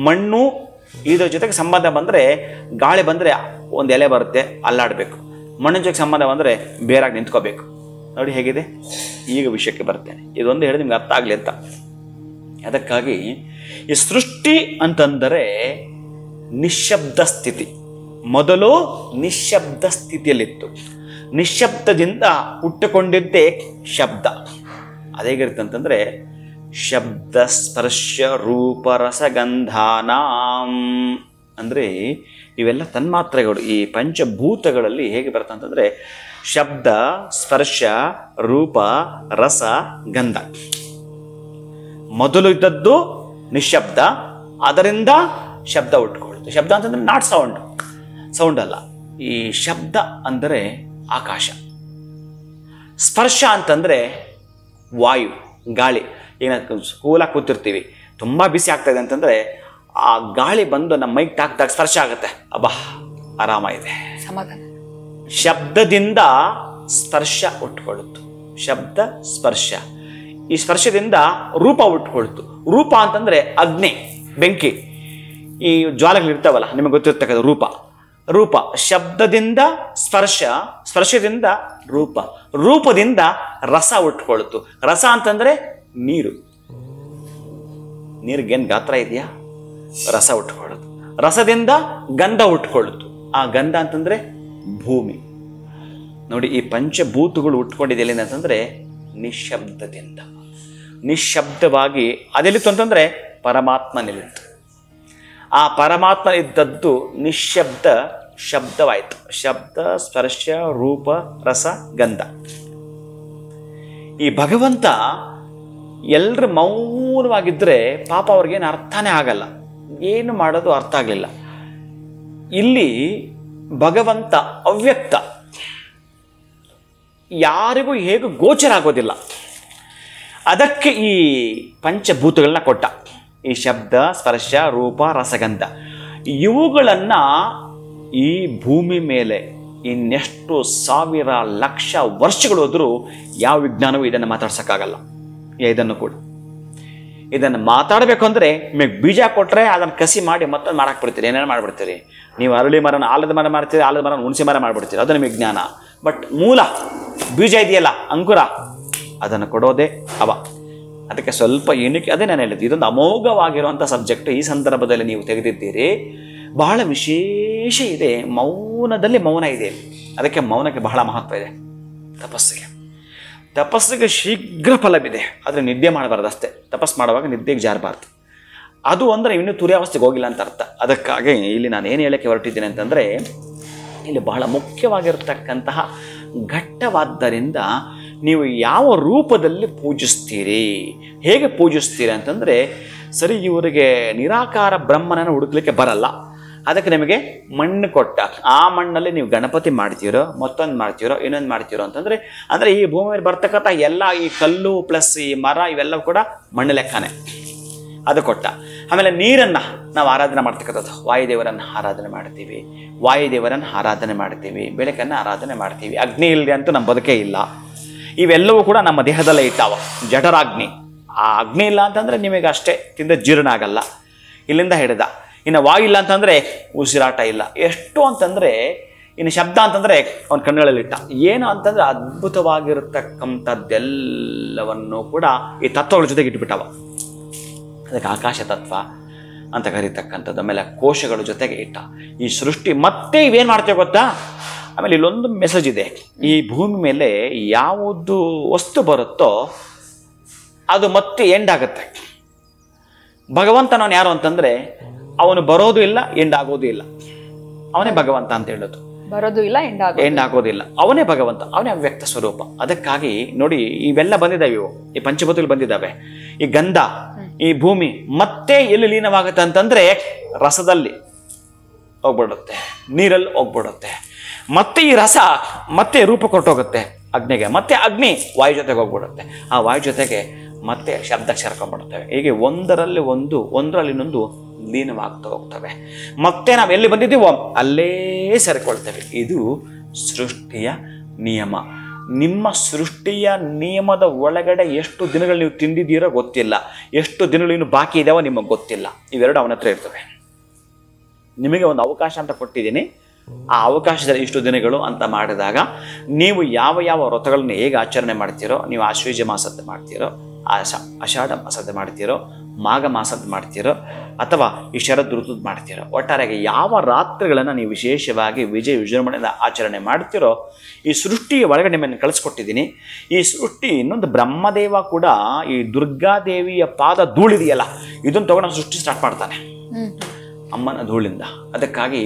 ಮಣ್ಣು ಇದರ ಜೊತೆಗೆ ಸಂಬಂಧ ಬಂದರೆ, ಗಾಳಿ ಬಂದರೆ ಒಂದು ಎಲೆ ಬರುತ್ತೆ, ಅಲ್ಲಾಡಬೇಕು. ಮಣ್ಣಿನ ಜೊತೆಗೆ ಸಂಬಂಧ ಬಂದರೆ ಬೇರಾಗಿ ನಿಂತ್ಕೋಬೇಕು. ನೋಡಿ ಹೇಗಿದೆ. ಈಗ ವಿಷಯಕ್ಕೆ ಬರ್ತೇನೆ, ಇದೊಂದು ಹೇಳಿ ನಿಮ್ಗೆ ಅರ್ಥ ಆಗಲಿ ಅಂತ. ಅದಕ್ಕಾಗಿ ಈ ಸೃಷ್ಟಿ ಅಂತಂದರೆ ನಿಶ್ಶಬ್ದ ಸ್ಥಿತಿ. ಮೊದಲು ನಿಶ್ಶಬ್ದ ಸ್ಥಿತಿಯಲ್ಲಿತ್ತು. ನಿಶ್ಶಬ್ದದಿಂದ ಹುಟ್ಟುಕೊಂಡಿದ್ದೇ ಶಬ್ದ. ಅದೇಗಿರುತ್ತೆ ಅಂತಂದರೆ ಶಬ್ದ ಸ್ಪರ್ಶ ರೂಪ ರಸಗಂಧಾನಾಂ ಅಂದರೆ ಇವೆಲ್ಲ ತನ್ಮಾತ್ರೆಗಳು ಈ ಪಂಚಭೂತಗಳಲ್ಲಿ ಹೇಗೆ ಬರುತ್ತೆ ಅಂತಂದರೆ ಶಬ್ದ, ಸ್ಪರ್ಶ, ರೂಪ, ರಸ, ಗಂಧ. ಮೊದಲು ಇದ್ದದ್ದು ನಿಶ್ಶಬ್ದ, ಅದರಿಂದ ಶಬ್ದ ಹುಟ್ಕೊಳ್ತು. ಶಬ್ದ ಅಂತಂದ್ರೆ ನಾಟ್ ಸೌಂಡ್ ಅಲ್ಲ. ಈ ಶಬ್ದ ಅಂದರೆ ಆಕಾಶ. ಸ್ಪರ್ಶ ಅಂತಂದರೆ ವಾಯು, ಗಾಳಿ. ಈಗ ಕೂಲಾಗಿ ಕೂತಿರ್ತೀವಿ, ತುಂಬ ಬಿಸಿ ಆಗ್ತಾಯಿದೆ ಅಂತಂದರೆ ಆ ಗಾಳಿ ಬಂದು ನಮ್ಮ ಮೈಗೆ ತಾಕ್ದಾಗ ಸ್ಪರ್ಶ ಆಗುತ್ತೆ, ಅಬ್ಬಾ ಆರಾಮಾಗಿದೆ, ಸಮಾಧಾನ. ಶಬ್ದದಿಂದ ಸ್ಪರ್ಶ ಉಟ್ಕೊಳ್ತು. ಶಬ್ದ ಸ್ಪರ್ಶ. ಈ ಸ್ಪರ್ಶದಿಂದ ರೂಪ ಉಟ್ಕೊಳ್ತು. ರೂಪ ಅಂತಂದರೆ ಅಗ್ನಿ, ಬೆಂಕಿ. ಈ ಜ್ವಾಲೆಗಳಿರ್ತಾವಲ್ಲ, ನಿಮಗೆ ಗೊತ್ತಿರ್ತಕ್ಕಂಥ ರೂಪ. ರೂಪ ಶಬ್ದದಿಂದ ಸ್ಪರ್ಶ, ಸ್ಪರ್ಶದಿಂದ ರೂಪ, ರೂಪದಿಂದ ರಸ ಉಟ್ಕೊಳ್ತು. ರಸ ಅಂತಂದರೆ ನೀರು. ನೀರಿಗೇನು ಗಾತ್ರ ಇದೆಯಾ? ರಸ ಉಟ್ಕೊಳ್ಳೋದು. ರಸದಿಂದ ಗಂಧ ಉಟ್ಕೊಳ್ಳುತ್ತು. ಆ ಗಂಧ ಅಂತಂದರೆ ಭೂಮಿ. ನೋಡಿ, ಈ ಪಂಚಭೂತಗಳು ಉಟ್ಕೊಂಡಿದೆ ಅಂತಂದರೆ ನಿಶ್ಶಬ್ದದಿಂದ. ನಿಶ್ಶಬ್ದವಾಗಿ ಅದೆಲ್ಲಿತ್ತು ಅಂತಂದರೆ ಪರಮಾತ್ಮನಲ್ಲಿತ್ತು. ಆ ಪರಮಾತ್ಮ ಇದ್ದದ್ದು ನಿಶ್ಶಬ್ದ ಶಬ್ದವಾಯಿತು. ಶಬ್ದ, ಸ್ಪರ್ಶ, ರೂಪ, ರಸ, ಗಂಧ. ಈ ಭಗವಂತ ಎಲ್ಲರೂ ಮೌನವಾಗಿದ್ದರೆ ಪಾಪ ಅವ್ರಿಗೇನು ಅರ್ಥನೇ ಆಗಲ್ಲ, ಏನು ಮಾಡೋದು ಅರ್ಥ ಆಗಲಿಲ್ಲ. ಇಲ್ಲಿ ಭಗವಂತ ಅವ್ಯಕ್ತ, ಯಾರಿಗೂ ಹೇಗೂ ಗೋಚರ ಆಗೋದಿಲ್ಲ. ಅದಕ್ಕೆ ಈ ಪಂಚಭೂತಗಳನ್ನ ಕೊಟ್ಟ. ಈ ಶಬ್ದ, ಸ್ಪರ್ಶ, ರೂಪ, ರಸಗಂಧ ಇವುಗಳನ್ನು ಈ ಭೂಮಿ ಮೇಲೆ ಇನ್ನೆಷ್ಟು ಸಾವಿರ ಲಕ್ಷ ವರ್ಷಗಳು ಹೋದರೂ ಯಾವ ವಿಜ್ಞಾನವೂ ಇದನ್ನು ಮಾತಾಡ್ಸೋಕ್ಕಾಗಲ್ಲ. ಇದನ್ನು ಕೂಡ ಇದನ್ನು ಮಾತಾಡಬೇಕು ಅಂದರೆ ನಿಮಗೆ ಬೀಜ ಕೊಟ್ಟರೆ ಅದನ್ನು ಕಸಿ ಮಾಡಿ ಮತ್ತೊಂದು ಮಾಡಕ್ಕೆ ಬಿಡ್ತೀರಿ, ಏನೇನು ಮಾಡಿಬಿಡ್ತೀರಿ. ನೀವು ಅರಳಿ ಮರನ ಆಲದ ಮರ ಮಾಡ್ತೀರಿ, ಆಲದ ಮರ ಹುಣಸೆ ಮರ ಮಾಡಿಬಿಡ್ತೀರಿ, ಅದು ನಿಮಗೆ ವಿಜ್ಞಾನ. ಬಟ್ ಮೂಲ ಬೀಜ ಇದೆಯಲ್ಲ, ಅಂಕುರ, ಅದನ್ನು ಕೊಡೋದೇ ಅವ. ಅದಕ್ಕೆ ಸ್ವಲ್ಪ ಏನಕ್ಕೆ, ಅದೇ ನಾನು ಹೇಳಿದ್ದು, ಇದೊಂದು ಅಮೋಘವಾಗಿರುವಂಥ ಸಬ್ಜೆಕ್ಟ್ ಈ ಸಂದರ್ಭದಲ್ಲಿ ನೀವು ತೆಗೆದಿದ್ದೀರಿ. ಬಹಳ ವಿಶೇಷ ಇದೆ. ಮೌನದಲ್ಲಿ ಮೌನ ಇದೆ. ಅದಕ್ಕೆ ಮೌನಕ್ಕೆ ಬಹಳ ಮಹತ್ವ ಇದೆ. ತಪಸ್ಸಿಗೆ ಶೀಘ್ರ ಫಲವಿದೆ, ಆದರೆ ನಿದ್ದೆ ಮಾಡಬಾರ್ದು ಅಷ್ಟೇ. ತಪಸ್ಸು ಮಾಡುವಾಗ ನಿದ್ದೆಗೆ ಜಾರಬಾರ್ದು. ಅದು ಅಂದರೆ ಇನ್ನೂ ತುರ್ಯಾವಸ್ಥೆಗೆ ಹೋಗಿಲ್ಲ ಅಂತ ಅರ್ಥ. ಅದಕ್ಕಾಗಿ ಇಲ್ಲಿ ನಾನು ಏನು ಹೇಳೋಕ್ಕೆ ಹೊರಟಿದ್ದೀನಿ ಅಂತಂದರೆ, ಇಲ್ಲಿ ಬಹಳ ಮುಖ್ಯವಾಗಿರ್ತಕ್ಕಂತಹ ಘಟ್ಟವಾದ್ದರಿಂದ ನೀವು ಯಾವ ರೂಪದಲ್ಲಿ ಪೂಜಿಸ್ತೀರಿ, ಹೇಗೆ ಪೂಜಿಸ್ತೀರಿ ಅಂತಂದರೆ, ಸರಿ ಇವರಿಗೆ ನಿರಾಕಾರ ಬ್ರಹ್ಮನನ್ನು ಹುಡುಕ್ಲಿಕ್ಕೆ ಬರಲ್ಲ, ಅದಕ್ಕೆ ನಿಮಗೆ ಮಣ್ಣು ಕೊಟ್ಟ. ಆ ಮಣ್ಣಲ್ಲಿ ನೀವು ಗಣಪತಿ ಮಾಡ್ತೀರೋ, ಮತ್ತೊಂದು ಮಾಡ್ತೀರೋ, ಇನ್ನೊಂದು ಮಾಡ್ತೀರೋ ಅಂತಂದರೆ, ಅಂದರೆ ಈ ಭೂಮಿ ಮೇಲೆ ಬರ್ತಕ್ಕಂಥ ಎಲ್ಲ ಈ ಕಲ್ಲು ಪ್ಲಸ್ ಈ ಮರ ಇವೆಲ್ಲವೂ ಕೂಡ ಮಣ್ಣು ಲೆಕ್ಕನೇ. ಅದು ಕೊಟ್ಟ. ಆಮೇಲೆ ನೀರನ್ನು ನಾವು ಆರಾಧನೆ ಮಾಡ್ತಕ್ಕಂಥದ್ದು, ವಾಯುದೇವರನ್ನು ಆರಾಧನೆ ಮಾಡ್ತೀವಿ, ವಾಯುದೇವರನ್ನು ಆರಾಧನೆ ಮಾಡ್ತೀವಿ, ಬೆಳಕನ್ನು ಆರಾಧನೆ ಮಾಡ್ತೀವಿ. ಅಗ್ನಿ ಇಲ್ಲದೆ ಅಂತೂ ನಮ್ಮ ಬದುಕೇ ಇಲ್ಲ. ಇವೆಲ್ಲವೂ ಕೂಡ ನಮ್ಮ ದೇಹದಲ್ಲೇ ಇಟ್ಟಾವ, ಜಠರಾಗ್ನಿ. ಆ ಅಗ್ನಿ ಇಲ್ಲ ಅಂತಂದರೆ ನಿಮಗೆ ಅಷ್ಟೇ ತಿಂದ ಜೀರ್ಣ ಆಗಲ್ಲ. ಇಲ್ಲಿಂದ ಹಿಡಿದ ಇನ್ನು ವಾಯು ಇಲ್ಲ ಅಂತಂದರೆ ಉಸಿರಾಟ ಇಲ್ಲ. ಎಷ್ಟು ಅಂತಂದರೆ, ಇನ್ನು ಶಬ್ದ ಅಂತಂದರೆ ಅವನ ಕಣ್ಣುಗಳಲ್ಲಿಟ್ಟ. ಏನು ಅಂತಂದರೆ ಅದ್ಭುತವಾಗಿರತಕ್ಕಂಥದ್ದೆಲ್ಲವನ್ನು ಕೂಡ ಈ ತತ್ವಗಳ ಜೊತೆಗೆ ಇಟ್ಬಿಟ್ಟವ. ಅದಕ್ಕೆ ಆಕಾಶ ತತ್ವ ಅಂತ ಕರೀತಕ್ಕಂಥದ್ದು. ಆಮೇಲೆ ಕೋಶಗಳ ಜೊತೆಗೆ ಇಟ್ಟ ಈ ಸೃಷ್ಟಿ. ಮತ್ತೆ ಇವೇನು ಮಾಡ್ತೇವೆ ಗೊತ್ತಾ? ಆಮೇಲೆ ಇಲ್ಲೊಂದು ಮೆಸೇಜ್ ಇದೆ. ಈ ಭೂಮಿ ಮೇಲೆ ಯಾವುದು ವಸ್ತು ಬರುತ್ತೋ ಅದು ಮತ್ತೆ ಎಂಡ್ ಆಗುತ್ತೆ. ಭಗವಂತನವನು ಯಾರು ಅಂತಂದರೆ, ಅವನು ಬರೋದು ಇಲ್ಲ, ಎಂಡ್ ಆಗೋದು ಇಲ್ಲ. ಅವನೇ ಭಗವಂತ ಅಂತ ಹೇಳೋದು. ಬರೋದು ಇಲ್ಲ, ಎಂಡ್ ಆಗೋದಿಲ್ಲ. ಅವನೇ ಭಗವಂತ, ಅವನೇ ಅವ್ಯಕ್ತ ಸ್ವರೂಪ. ಅದಕ್ಕಾಗಿ ನೋಡಿ, ಇವೆಲ್ಲ ಬಂದಿದ್ದಾವೆ, ಇವು ಈ ಪಂಚಭೂತಗಳು ಬಂದಿದ್ದಾವೆ. ಈ ಗಂಧ, ಈ ಭೂಮಿ ಮತ್ತೆ ಎಲ್ಲಿ ಲೀನವಾಗುತ್ತೆ ಅಂತಂದ್ರೆ ರಸದಲ್ಲಿ ಹೋಗ್ಬಿಡುತ್ತೆ, ನೀರಲ್ಲಿ ಹೋಗ್ಬಿಡುತ್ತೆ. ಮತ್ತೆ ಈ ರಸ ಮತ್ತೆ ರೂಪ ಕೊಟ್ಟೋಗುತ್ತೆ ಅಗ್ನಿಗೆ, ಮತ್ತೆ ಅಗ್ನಿ ವಾಯು ಜೊತೆಗೆ ಹೋಗ್ಬಿಡುತ್ತೆ, ಆ ವಾಯು ಜೊತೆಗೆ ಮತ್ತೆ ಶಬ್ದ ಸೇರ್ಕೊಂಡ್ಬಿಡ್ತವೆ. ಹೀಗೆ ಒಂದರಲ್ಲಿ ಇನ್ನೊಂದು ಲೀನವಾಗ್ತಾ ಹೋಗ್ತವೆ. ಮತ್ತೆ ನಾವು ಎಲ್ಲಿ ಬಂದಿದ್ದೀವೋ ಅಲ್ಲೇ ಸೇರಿಕೊಳ್ತೇವೆ. ಇದು ಸೃಷ್ಟಿಯ ನಿಯಮ. ನಿಮ್ಮ ಸೃಷ್ಟಿಯ ನಿಯಮದ ಒಳಗಡೆ ಎಷ್ಟು ದಿನಗಳು ನೀವು ತಿಂದಿದ್ದೀರೋ ಗೊತ್ತಿಲ್ಲ, ಎಷ್ಟು ದಿನಗಳು ಇನ್ನು ಬಾಕಿ ಇದಾವೋ ನಿಮಗೆ ಗೊತ್ತಿಲ್ಲ. ಇವೆರಡು ಅವನ ಹತ್ರ ಇರ್ತವೆ. ನಿಮಗೆ ಒಂದು ಅವಕಾಶ ಅಂತ ಕೊಟ್ಟಿದ್ದೀನಿ, ಆ ಅವಕಾಶದಲ್ಲಿ ಇಷ್ಟು ದಿನಗಳು ಅಂತ ಮಾಡಿದಾಗ ನೀವು ಯಾವ ಯಾವ ವ್ರತಗಳನ್ನ ಹೇಗೆ ಆಚರಣೆ ಮಾಡ್ತೀರೋ, ನೀವು ಆಶ್ವೀಜ ಮಾಸದ್ದು ಮಾಡ್ತೀರೋ, ಆಷಾಢ ಮಾಸದ್ದು ಮಾಡ್ತೀರೋ, ಮಾಘ ಮಾಸದ್ದು ಮಾಡ್ತೀರೋ, ಅಥವಾ ಈ ಶರದ್ ಋತುದ್ದು ಮಾಡ್ತೀರೋ, ಒಟ್ಟಾರೆಯಾಗಿ ಯಾವ ರಾತ್ರಿಗಳನ್ನು ನೀವು ವಿಶೇಷವಾಗಿ ವಿಜೃಂಭಣೆಯಿಂದ ಆಚರಣೆ ಮಾಡ್ತೀರೋ, ಈ ಸೃಷ್ಟಿಯ ಒಳಗಡೆ ನಿಮ್ಮನ್ನು ಕಳಿಸ್ಕೊಟ್ಟಿದ್ದೀನಿ. ಈ ಸೃಷ್ಟಿ ಇನ್ನೊಂದು ಬ್ರಹ್ಮದೇವ ಕೂಡ ಈ ದುರ್ಗಾದೇವಿಯ ಪಾದ ಧೂಳಿದೆಯಲ್ಲ, ಇದನ್ನು ತಗೊಂಡು ಸೃಷ್ಟಿ ಸ್ಟಾರ್ಟ್ ಮಾಡ್ತಾನೆ ಅಮ್ಮನ ಧೂಳಿಂದ. ಅದಕ್ಕಾಗಿ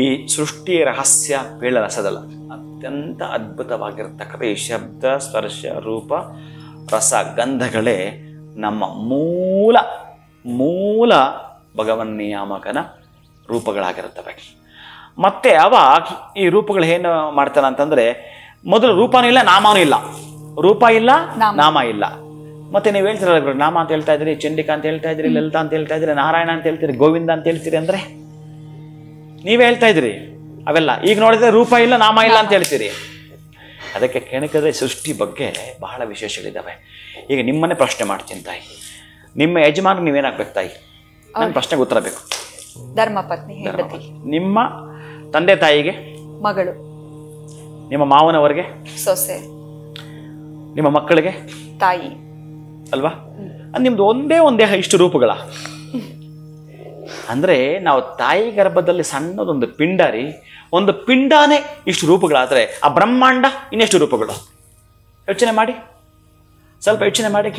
ಈ ಸೃಷ್ಟಿಯ ರಹಸ್ಯ ಪೇಳರಸದಲ್ಲ, ಅತ್ಯಂತ ಅದ್ಭುತವಾಗಿರ್ತಕ್ಕಂಥ ಈ ಶಬ್ದ, ಸ್ಪರ್ಶ, ರೂಪ, ರಸ, ಗಂಧಗಳೇ ನಮ್ಮ ಮೂಲ ಭಗವನ್ ನಿಯಾಮಕನ ರೂಪಗಳಾಗಿರುತ್ತವೆ. ಮತ್ತೆ ಈ ರೂಪಗಳು ಏನು ಮಾಡ್ತಾನೆ ಅಂತಂದ್ರೆ, ಮೊದಲು ರೂಪನೂ ಇಲ್ಲ, ನಾಮನೂ ಇಲ್ಲ. ರೂಪ ಇಲ್ಲ, ನಾಮ ಇಲ್ಲ. ಮತ್ತೆ ನೀವು ಹೇಳ್ತೀರಲ್ಲ, ನಾಮ ಅಂತ ಹೇಳ್ತಾ ಇದ್ರಿ, ಚಂಡಿಕಾ ಅಂತ ಹೇಳ್ತಾ ಇದ್ರಿ, ಲಲಿತಾ ಅಂತ ಹೇಳ್ತಾ ಇದ್ರಿ, ನಾರಾಯಣ ಅಂತ ಹೇಳ್ತೀರಿ, ಗೋವಿಂದ ಅಂತ ಹೇಳ್ತೀರಿ, ಅಂದ್ರೆ ನೀವೇ ಹೇಳ್ತಾ ಇದ್ರಿ ಅವೆಲ್ಲ. ಈಗ ನೋಡಿದ್ರೆ ರೂಪ ಇಲ್ಲ, ನಾಮ ಇಲ್ಲ ಅಂತ ಹೇಳ್ತೀರಿ. ಅದಕ್ಕೆ ಕೆಣಕದ ಸೃಷ್ಟಿ ಬಗ್ಗೆ ಬಹಳ ವಿಶೇಷಗಳಿದ್ದಾವೆ. ಈಗ ನಿಮ್ಮನ್ನೇ ಪ್ರಶ್ನೆ ಮಾಡ್ತೀನಿ ತಾಯಿ, ನಿಮ್ಮ ಯಜಮಾನ ನೀವೇನಾಗ್ಬೇಕು ತಾಯಿ? ನನ್ನ ಪ್ರಶ್ನೆಗೆ ಉತ್ತರ ಬೇಕು. ಧರ್ಮಪತ್ನಿ, ಹೆಂಡತಿ. ನಿಮ್ಮ ತಂದೆ ತಾಯಿಗೆ ಮಗಳು. ನಿಮ್ಮ ಮಾವನವರಿಗೆ ಸೊಸೆ. ನಿಮ್ಮ ಮಕ್ಕಳಿಗೆ ತಾಯಿ ಅಲ್ವಾ? ನಿಮ್ದು ಒಂದೇ ಇಷ್ಟು ರೂಪಗಳ ಅಂದ್ರೆ, ನಾವು ತಾಯಿ ಗರ್ಭದಲ್ಲಿ ಸಣ್ಣದೊಂದು ಪಿಂಡಾರಿ, ಒಂದು ಪಿಂಡಾನೇ ಇಷ್ಟು ರೂಪಗಳಾದ್ರೆ ಆ ಬ್ರಹ್ಮಾಂಡ ಇನ್ನೆಷ್ಟು ರೂಪಗಳು? ಯೋಚನೆ ಮಾಡಿ, ಸ್ವಲ್ಪ ಯೋಚನೆ ಮಾಡಿ.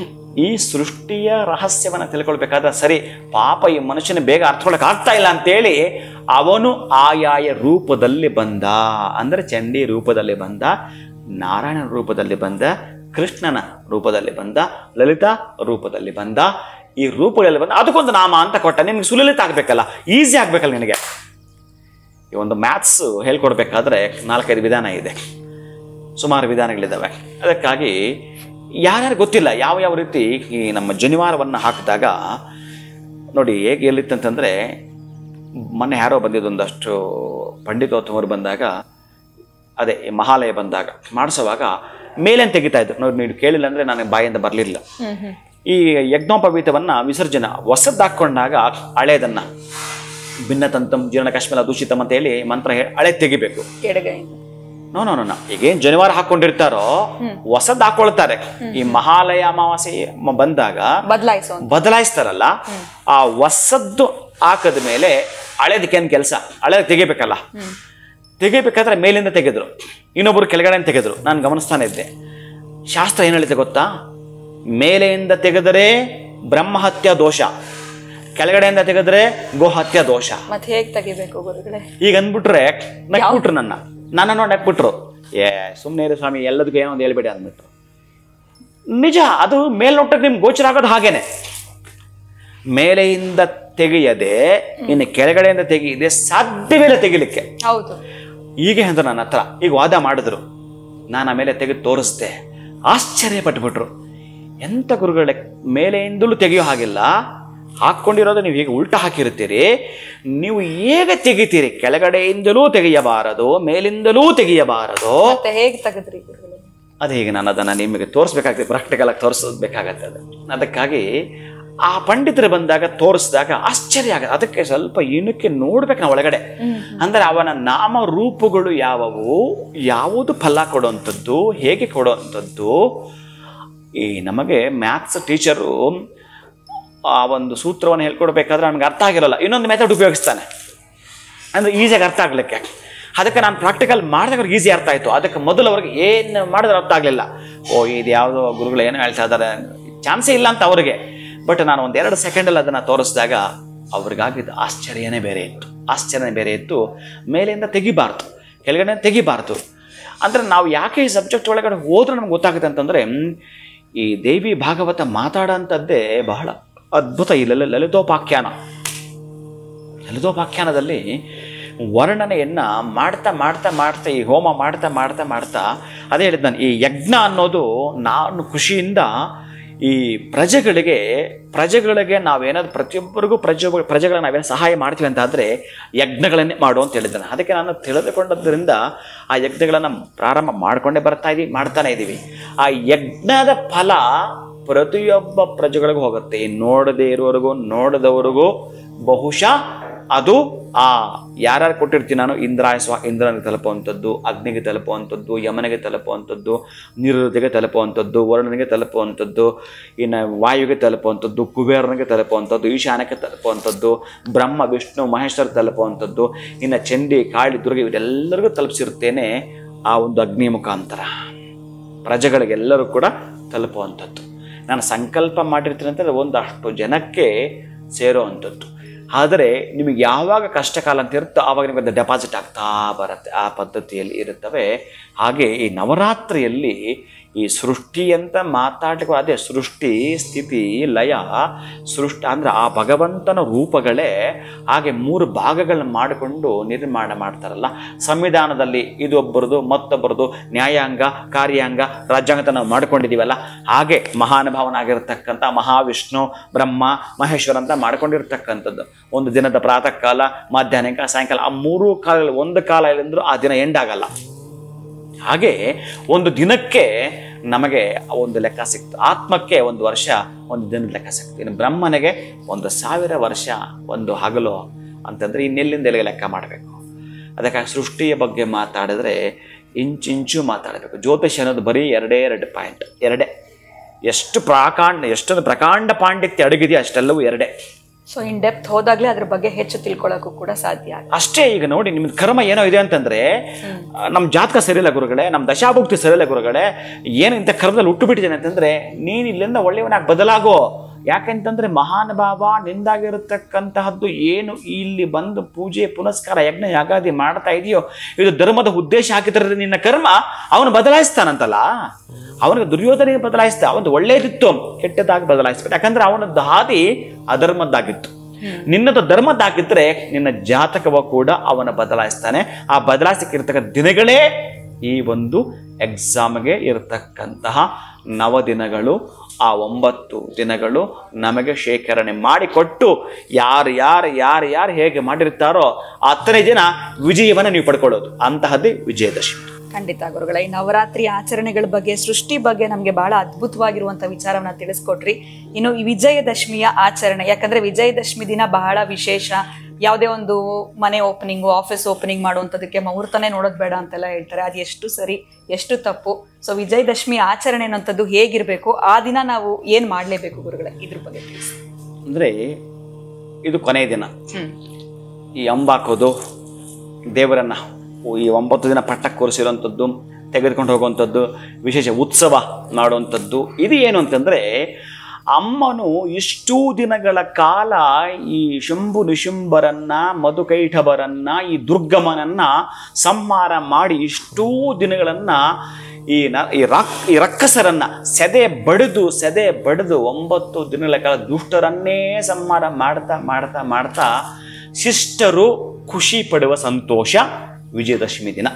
ಈ ಸೃಷ್ಟಿಯ ರಹಸ್ಯವನ್ನು ತಿಳ್ಕೊಳ್ಬೇಕಾದ್ರೆ, ಸರಿ ಪಾಪ ಈ ಮನುಷ್ಯನ ಬೇಗ ಅರ್ಥಕೊಳಕ್ ಆಗ್ತಾ ಇಲ್ಲ ಅಂತೇಳಿ ಅವನು ಆಯಾಯ ರೂಪದಲ್ಲಿ ಬಂದ. ಅಂದ್ರೆ ಚಂಡಿ ರೂಪದಲ್ಲಿ ಬಂದ, ನಾರಾಯಣನ ರೂಪದಲ್ಲಿ ಬಂದ, ಕೃಷ್ಣನ ರೂಪದಲ್ಲಿ ಬಂದ, ಲಲಿತಾ ರೂಪದಲ್ಲಿ ಬಂದ. ಈ ರೂಪಗಳಲ್ಲಿ ಬಂದ ಅದಕ್ಕೊಂದು ನಾಮ ಅಂತ ಕೊಟ್ಟ. ನಿಮ್ಗೆ ಸುಲಲಿತ ಆಗ್ಬೇಕಲ್ಲ, ಈಸಿ ಆಗ್ಬೇಕಲ್ಲ ನಿನಗೆ. ಈ ಒಂದು ಮ್ಯಾಥ್ಸ್ ಹೇಳ್ಕೊಡ್ಬೇಕಾದ್ರೆ 4-5 ವಿಧಾನ ಇದೆ, ಸುಮಾರು ವಿಧಾನಗಳಿದ್ದಾವೆ. ಅದಕ್ಕಾಗಿ ಯಾರ್ಯಾರು ಗೊತ್ತಿಲ್ಲ ಯಾವ ರೀತಿ ಈ ನಮ್ಮ ಜನಿವಾರವನ್ನು ಹಾಕಿದಾಗ ನೋಡಿ ಹೇಗೆ ಎಲ್ಲಿತ್ತಂತಂದರೆ, ಮೊನ್ನೆ ಯಾರೋ ಬಂದಿದ್ದೊಂದಷ್ಟು ಪಂಡಿತೋತ್ತಮರು ಬಂದಾಗ, ಅದೇ ಮಹಾಲಯ ಬಂದಾಗ ಮಾಡಿಸುವಾಗ ಮೇಲೇನು ತೆಗಿತಾ ಇದ್ರು ನೋಡಿ. ನೀವು ಕೇಳಿಲ್ಲ ಅಂದರೆ ನನಗೆ ಬಾಯಿಂದ ಬರಲಿಲ್ಲ. ಈ ಯಜ್ಞೋಪವೀತವನ್ನು ವಿಸರ್ಜನ ಹೊಸದ್ದು ಹಾಕ್ಕೊಂಡಾಗ ಹಳೇದನ್ನು ಭಿನ್ನತಂತಂ ಜೀರ್ಣಕಶ್ಮಲ ದೂಷಿತಂ ಅಂತ ಹೇಳಿ ಮಂತ್ರ ಹಳೆ ತೆಗಿಬೇಕು. ನೋ ಈಗೇನು ಜನಿವಾರ ಹಾಕೊಂಡಿರ್ತಾರೋ ಹೊಸದ್ ಹಾಕೊಳ್ತಾರೆ. ಈ ಮಹಾಲಯ ಅಮಾವಾಸ್ಯೆ ಬಂದಾಗ ಬದಲಾಯಿಸ್ತಾರಲ್ಲ, ಆ ಹೊಸದ್ದು ಹಾಕದ ಮೇಲೆ ಹಳೇದಕ್ಕೇನು ಕೆಲಸ? ಹಳೇದ್ ತೆಗಿಬೇಕಲ್ಲ. ತೆಗಿಬೇಕಾದ್ರೆ ಮೇಲಿಂದ ತೆಗೆದ್ರು, ಇನ್ನೊಬ್ರು ಕೆಳಗಡೆ ತೆಗೆದ್ರು. ನಾನು ಗಮನಿಸ್ತಾನೆ ಇದ್ದೆ. ಶಾಸ್ತ್ರ ಏನು ಹೇಳಿದೆ ಗೊತ್ತಾ? ಮೇಲೆಯಿಂದ ತೆಗೆದರೆ ಬ್ರಹ್ಮಹತ್ಯ ದೋಷ, ಕೆಳಗಡೆಯಿಂದ ತೆಗೆದ್ರೆ ಗೋಹತ್ಯ ದೋಷ. ಮತ್ತೆ ಹೇಗೆ ತೆಗಿಬೇಕು ಗುರುಗಳೇ? ಈಗ ಅಂದ್ಬಿಟ್ರೆ ನಕ್ಬಿಟ್ರು, ನನ್ನ ನೋಡಿ ನಕ್ಬಿಟ್ರು. ಸುಮ್ಮನೆ ಇರು ಸ್ವಾಮಿ, ಎಲ್ಲದಕ್ಕೂ ಏನೋ ಒಂದು ಹೇಳ್ಬೇಡಿ ಅಂದ್ಬಿಟ್ರು. ನಿಜ, ಅದು ಮೇಲ್ನೋಟಕ್ಕೆ ನಿಮ್ಗೆ ಗೋಚರ ಆಗೋದು ಹಾಗೇನೆ. ಮೇಲೆಯಿಂದ ತೆಗೆಯದೆ ಇನ್ನು ಕೆಳಗಡೆಯಿಂದ ತೆಗೆಯದೆ ಸಾಧ್ಯವಿಲ್ಲ ತೆಗಿಲಿಕ್ಕೆ. ಹೌದು. ಹೀಗೆ ಅಂದ್ರೆ ನನ್ನ ಹತ್ರ ಈಗ ವಾದ ಮಾಡಿದ್ರು. ನಾನು ಆಮೇಲೆ ತೆಗೆದು ತೋರಿಸ್ದೆ. ಆಶ್ಚರ್ಯ ಪಟ್ಬಿಟ್ರು. ಎಂಥ ಗುರುಗಳೇ, ಮೇಲೆಯಿಂದಲೂ ತೆಗೆಯೋ ಹಾಗಿಲ್ಲ, ಹಾಕ್ಕೊಂಡಿರೋದು ನೀವು ಹೀಗೆ ಉಲ್ಟಾ ಹಾಕಿರ್ತೀರಿ. ನೀವು ಹೇಗೆ ತೆಗಿತೀರಿ? ಕೆಳಗಡೆಯಿಂದಲೂ ತೆಗೆಯಬಾರದು, ಮೇಲಿಂದಲೂ ತೆಗೆಯಬಾರದು. ಹೇಗೆ ತೆಗೆದ್ರಿ ಗುರುಗಳೇ? ಅದೇ ಈಗ ನಾನು ಅದನ್ನು ನಿಮಗೆ ತೋರಿಸ್ಬೇಕಾಗ್ತದೆ, ಪ್ರಾಕ್ಟಿಕಲ್ ಆಗಿ ತೋರಿಸ್ಬೇಕಾಗತ್ತೆ. ಅದು ಅದಕ್ಕಾಗಿ ಆ ಪಂಡಿತರು ಬಂದಾಗ ತೋರಿಸಿದಾಗ ಆಶ್ಚರ್ಯ ಆಗತ್ತೆ. ಅದಕ್ಕೆ ಸ್ವಲ್ಪ ಏನಕ್ಕೆ ನೋಡ್ಬೇಕು ನಾವು ಒಳಗಡೆ. ಅಂದ್ರೆ ಅವನ ನಾಮ ರೂಪಗಳು ಯಾವುವು, ಯಾವುದು ಫಲ ಕೊಡುವಂಥದ್ದು, ಹೇಗೆ ಕೊಡುವಂಥದ್ದು. ಈ ನಮಗೆ ಮ್ಯಾಥ್ಸ್ ಟೀಚರು ಆ ಒಂದು ಸೂತ್ರವನ್ನು ಹೇಳ್ಕೊಡ್ಬೇಕಾದ್ರೆ ನನಗೆ ಅರ್ಥ ಆಗಿರೋಲ್ಲ, ಇನ್ನೊಂದು ಮೆಥಡ್ ಉಪಯೋಗಿಸ್ತಾನೆ ಅಂದರೆ ಈಸಿಯಾಗಿ ಅರ್ಥ ಆಗ್ಲಿಕ್ಕೆ. ಅದಕ್ಕೆ ನಾನು ಪ್ರಾಕ್ಟಿಕಲ್ ಮಾಡಿದಾಗ ಅವ್ರಿಗೆ ಈಸಿ ಅರ್ಥ ಆಯಿತು. ಅದಕ್ಕೆ ಮೊದಲು ಅವ್ರಿಗೆ ಏನು ಮಾಡಿದ್ರೆ ಅರ್ಥ ಆಗಲಿಲ್ಲ. ಇದು ಯಾವುದೋ ಗುರುಗಳು ಏನೋ ಹೇಳ್ತಾ ಇದ್ದಾರೆ, ಚಾನ್ಸೇ ಇಲ್ಲ ಅಂತ ಅವ್ರಿಗೆ. ಬಟ್ ನಾನು 1-2 ಸೆಕೆಂಡಲ್ಲಿ ಅದನ್ನು ತೋರಿಸಿದಾಗ ಅವ್ರಿಗಾಗಿದ್ದು ಆಶ್ಚರ್ಯನೇ ಬೇರೆ ಇತ್ತು. ಮೇಲಿಂದ ತೆಗಿಬಾರ್ದು, ಕೆಳಗಡೆ ತೆಗಿಬಾರ್ದು. ಅಂದರೆ ನಾವು ಯಾಕೆ ಈ ಸಬ್ಜೆಕ್ಟ್ ಒಳಗಡೆ ಹೋದ್ರೆ ನಮ್ಗೆ ಗೊತ್ತಾಗುತ್ತೆ ಅಂತಂದರೆ, ಈ ದೇವಿ ಭಾಗವತ ಮಾತಾಡೋಂಥದ್ದೇ ಬಹಳ ಅದ್ಭುತ. ಈ ಲಲಿತೋಪಾಖ್ಯಾನದಲ್ಲಿ ವರ್ಣನೆಯನ್ನ ಮಾಡ್ತಾ ಮಾಡ್ತಾ ಮಾಡ್ತಾ ಈ ಹೋಮ ಮಾಡ್ತಾ ಮಾಡ್ತಾ ಮಾಡ್ತಾ ಅದೇ ಹೇಳಿದ್ ನಾನು, ಈ ಯಜ್ಞ ಅನ್ನೋದು ನಾನು ಖುಷಿಯಿಂದ ಈ ಪ್ರಜೆಗಳಿಗೆ ನಾವೇನಾದ್ರು ಪ್ರತಿಯೊಬ್ಬರಿಗೂ ಪ್ರಜೆಗಳ ನಾವೇನು ಸಹಾಯ ಮಾಡ್ತೀವಿ ಅಂತ ಆದರೆ ಯಜ್ಞಗಳನ್ನೇ ಮಾಡು ಅಂತ ಹೇಳಿದ್ದಾನೆ. ಅದಕ್ಕೆ ನಾನು ತಿಳಿದುಕೊಂಡದ್ರಿಂದ ಆ ಯಜ್ಞಗಳನ್ನು ಪ್ರಾರಂಭ ಮಾಡ್ತಾನೆ ಇದ್ದೀವಿ. ಆ ಯಜ್ಞದ ಫಲ ಪ್ರತಿಯೊಬ್ಬ ಪ್ರಜೆಗಳಿಗೂ ಹೋಗುತ್ತೆ. ನೋಡದೇ ಇರೋರಿಗೂ ನೋಡದವರಿಗೂ ಬಹುಶಃ ಅದು ಯಾರ್ಯಾರು ಕೊಟ್ಟಿರ್ತೀನಿ ನಾನು, ಇಂದ್ರನಿಗೆ ತಲುಪುವಂಥದ್ದು, ಅಗ್ನಿಗೆ ತಲುಪುವಂಥದ್ದು, ಯಮನಿಗೆ ತಲುಪುವಂಥದ್ದು, ನಿರುದ್ಧಿಗೆ ತಲುಪುವಂಥದ್ದು, ವರುಣನಿಗೆ ತಲುಪುವಂಥದ್ದು, ಇನ್ನು ವಾಯುಗೆ ತಲುಪುವಂಥದ್ದು, ಕುಬೇರನಿಗೆ ತಲುಪುವಂಥದ್ದು, ಈಶಾನ್ಯಕ್ಕೆ ತಲುಪುವಂಥದ್ದು, ಬ್ರಹ್ಮ ವಿಷ್ಣು ಮಹೇಶ್ವರ ತಲುಪುವಂಥದ್ದು, ಇನ್ನು ಚಂಡಿ ಕಾಳಿ ದುರ್ಗೆ ಇವರೆಲ್ಲರಿಗೂ ತಲುಪಿಸಿರುತ್ತೇನೆ ಆ ಒಂದು ಅಗ್ನಿ ಮುಖಾಂತರ ಪ್ರಜೆಗಳಿಗೆಲ್ಲರೂ ಕೂಡ ತಲುಪುವಂಥದ್ದು. ನಾನು ಸಂಕಲ್ಪ ಮಾಡಿರ್ತೀನಿ ಅಂತಂದರೆ ಒಂದಷ್ಟು ಜನಕ್ಕೆ ಸೇರೋವಂಥದ್ದು. ಆದರೆ ನಿಮಗೆ ಯಾವಾಗ ಕಷ್ಟ ಕಾಲ ಅಂತ ಇರುತ್ತೋ ಆವಾಗ ನಿಮಗೆ ಡೆಪಾಸಿಟ್ ಆಗ್ತಾ ಬರುತ್ತೆ. ಆ ಪದ್ಧತಿಯಲ್ಲಿ ಇರುತ್ತವೆ. ಹಾಗೆ ಈ ನವರಾತ್ರಿಯಲ್ಲಿ ಈ ಸೃಷ್ಟಿ ಅಂತ ಮಾತಾಡಲಿಕ್ಕೆ ಅದೇ ಸೃಷ್ಟಿ ಸ್ಥಿತಿ ಲಯ ಅಂದರೆ ಆ ಭಗವಂತನ ರೂಪಗಳೇ ಹಾಗೆ 3 ಭಾಗಗಳನ್ನ ಮಾಡಿಕೊಂಡು ನಿರ್ಮಾಣ ಮಾಡ್ತಾರಲ್ಲ. ಸಂವಿಧಾನದಲ್ಲಿ ಇದು ಒಬ್ಬರದು ಮತ್ತೊಬ್ಬರದು ನ್ಯಾಯಾಂಗ ಕಾರ್ಯಾಂಗ ರಾಜ್ಯಾಂಗ ನಾವು ಮಾಡ್ಕೊಂಡಿದ್ದೀವಲ್ಲ, ಹಾಗೆ ಮಹಾನುಭಾವನಾಗಿರ್ತಕ್ಕಂಥ ಮಹಾವಿಷ್ಣು ಬ್ರಹ್ಮ ಮಹೇಶ್ವರ ಅಂತ ಮಾಡ್ಕೊಂಡಿರ್ತಕ್ಕಂಥದ್ದು. ಒಂದು ದಿನದ ಪ್ರಾತಃ ಕಾಲ ಮಧ್ಯಾಹ್ನ ಸಾಯಂಕಾಲ ಆ 3 ಕಾಲಗಳಲ್ಲಿ ಒಂದು ಕಾಲ ಇಲ್ಲಂದ್ರೂ ಆ ದಿನ ಎಂಡ್ ಆಗಲ್ಲ. ಹಾಗೆ ಒಂದು ದಿನಕ್ಕೆ ನಮಗೆ ಒಂದು ಲೆಕ್ಕ ಸಿಕ್ತು, ಆತ್ಮಕ್ಕೆ 1 ವರ್ಷ ಒಂದು ದಿನದ ಲೆಕ್ಕ ಸಿಕ್ತು. ಇನ್ನು ಬ್ರಹ್ಮನಿಗೆ 1,000 ವರ್ಷ ಒಂದು ಹಗಲು ಅಂತಂದರೆ ಇನ್ನೆಲ್ಲಿಂದ ಎಲ್ಲಿಗೆ ಲೆಕ್ಕ ಮಾಡಬೇಕು. ಅದಕ್ಕಾಗಿ ಸೃಷ್ಟಿಯ ಬಗ್ಗೆ ಮಾತಾಡಿದ್ರೆ ಇಂಚಿಂಚು ಮಾತಾಡಬೇಕು. ಜ್ಯೋತಿಷ್ ಅನ್ನೋದು ಬರೀ 2 ಪಾಯಿಂಟ್, ಎಷ್ಟೊಂದು ಪ್ರಕಾಂಡ ಪಾಂಡಿತ್ಯ ಅಡಗಿದೆಯೋ ಅಷ್ಟೆಲ್ಲವೂ 2. ಸೊ ಇನ್ ಡೆಪ್ತ್ ಹೋದಾಗ್ಲೇ ಅದ್ರ ಬಗ್ಗೆ ಹೆಚ್ಚು ತಿಳ್ಕೊಳ್ಳೋಕ್ಕೂ ಕೂಡ ಸಾಧ್ಯ ಅಷ್ಟೇ. ಈಗ ನೋಡಿ, ನಿಮ್ದು ಕರ್ಮ ಏನೋ ಇದೆ ಅಂತಂದ್ರೆ ನಮ್ಮ ಜಾತಕ ಸರಿಯಿಲ್ಲ ಗುರುಗಳೇ, ನಮ್ಮ ದಶಾಭುಕ್ತಿ ಸರಿಯಿಲ್ಲ ಗುರುಗಳೇ, ಏನು ಇಂಥ ಕರ್ಮದಲ್ಲಿ ಹುಟ್ಟು ಬಿಟ್ಟಿದ್ದೇನೆ ಅಂತಂದ್ರೆ ನೀನು ಇಲ್ಲಿಂದ ಒಳ್ಳೆಯವನಾಗಿ ಬದಲಾಗೋ. ಯಾಕೆಂತಂದ್ರೆ ಮಹಾನುಭಾವ ನಿಂದಾಗಿರತಕ್ಕಂತಹದ್ದು ಏನು ಇಲ್ಲಿ ಬಂದು ಪೂಜೆ ಪುನಸ್ಕಾರ ಯಜ್ಞ ಯಾಗಾದಿ ಮಾಡ್ತಾ ಇದೆಯೋ ಇದು ಧರ್ಮದ ಉದ್ದೇಶ ಹಾಕಿದ್ರೆ ನಿನ್ನ ಕರ್ಮ ಅವನು ಬದಲಾಯಿಸ್ತಾನಂತಲ್ಲ. ಅವನಿಗೆ ದುರ್ಯೋಧನಿಗೆ ಬದಲಾಯಿಸ್ತಾ, ಅವನು ಒಳ್ಳೇದಿತ್ತು ಕೆಟ್ಟದಾಗಿ ಬದಲಾಯಿಸ್ಬೇಕು. ಯಾಕಂದ್ರೆ ಅವನದ್ದು ಹಾದಿ ಅಧರ್ಮದ್ದಾಗಿತ್ತು, ನಿನ್ನದು ಧರ್ಮದ್ದಾಗಿದ್ರೆ ನಿನ್ನ ಜಾತಕವ ಕೂಡ ಅವನ ಬದಲಾಯಿಸ್ತಾನೆ. ಆ ಬದಲಾಯಿಸಕ್ಕಿರ್ತಕ್ಕಂಥ ದಿನಗಳೇ ಈ ಒಂದು ಎಕ್ಸಾಮ್ಗೆ ಇರತಕ್ಕಂತಹ 9 ದಿನಗಳು. ಆ 9 ದಿನಗಳು ನಮಗೆ ಶೇಖರಣೆ ಮಾಡಿಕೊಟ್ಟು ಯಾರು ಹೇಗೆ ಮಾಡಿರ್ತಾರೋ ಅತ್ತನೇ ದಿನ ವಿಜಯವನ್ನು ನೀವು ಪಡ್ಕೊಳ್ಳೋದು, ಅಂತಹದ್ದೇ ವಿಜಯದಶಮಿ. ಖಂಡಿತ ಗುರುಗಳ ಈ ನವರಾತ್ರಿ ಆಚರಣೆಗಳ ಬಗ್ಗೆ ಸೃಷ್ಟಿ ಬಗ್ಗೆ ನಮಗೆ ಬಹಳ ಅದ್ಭುತವಾಗಿರುವಂತ ವಿಚಾರವನ್ನ ತಿಳಿಸ್ಕೊಟ್ರಿ. ಇನ್ನು ಈ ವಿಜಯದಶಮಿಯ ಆಚರಣೆ, ಯಾಕಂದ್ರೆ ವಿಜಯದಶಮಿ ದಿನ ಬಹಳ ವಿಶೇಷ. ಯಾವುದೇ ಒಂದು ಮನೆ ಓಪನಿಂಗು ಆಫೀಸ್ ಓಪನಿಂಗ್ ಮಾಡುವಂಥದಕ್ಕೆ ಮುಹೂರ್ತನೇ ನೋಡೋದು ಬೇಡ ಅಂತೆಲ್ಲ ಹೇಳ್ತಾರೆ. ಅದು ಎಷ್ಟು ಸರಿ ಎಷ್ಟು ತಪ್ಪು? ಸೊ ವಿಜಯದಶಮಿ ಆಚರಣೆ ಅನ್ನೋಂಥದ್ದು ಹೇಗಿರಬೇಕು, ಆ ದಿನ ನಾವು ಏನು ಮಾಡಲೇಬೇಕು ಗುರುಗಳೇ, ಇದ್ರ ಬಗ್ಗೆ ತಿಳಿಸಿ. ಅಂದರೆ ಇದು ಕೊನೆಯ ದಿನ, ಈ ಅಂಬಾಕೋದು ದೇವರನ್ನ ಈ 9 ದಿನ ಪಟ್ಟಕ್ಕೆ ಕೂರಿಸಿರುವಂಥದ್ದು, ತೆಗೆದುಕೊಂಡು ಹೋಗುವಂಥದ್ದು, ವಿಶೇಷ ಉತ್ಸವ ಮಾಡುವಂಥದ್ದು. ಇದು ಏನು ಅಂತಂದರೆ ಅಮ್ಮನು ಇಷ್ಟೂ ದಿನಗಳ ಕಾಲ ಈ ಶಂಭು ನಿಶುಂಭರನ್ನ ಮಧುಕೈಠವರನ್ನ ಈ ದುರ್ಗಮನನ್ನ ಸಂಹಾರ ಮಾಡಿ ಇಷ್ಟೂ ದಿನಗಳನ್ನ ಈ ರಕ್ಕಸರನ್ನ ಸೆದೆ ಬಡಿದು 9 ದಿನಗಳ ಕಾಲ ದುಷ್ಟರನ್ನೇ ಸಂಹಾರ ಮಾಡ್ತಾ ಶಿಷ್ಟರು ಖುಷಿ ಪಡುವ ಸಂತೋಷ ವಿಜಯದಶಮಿ ದಿನ.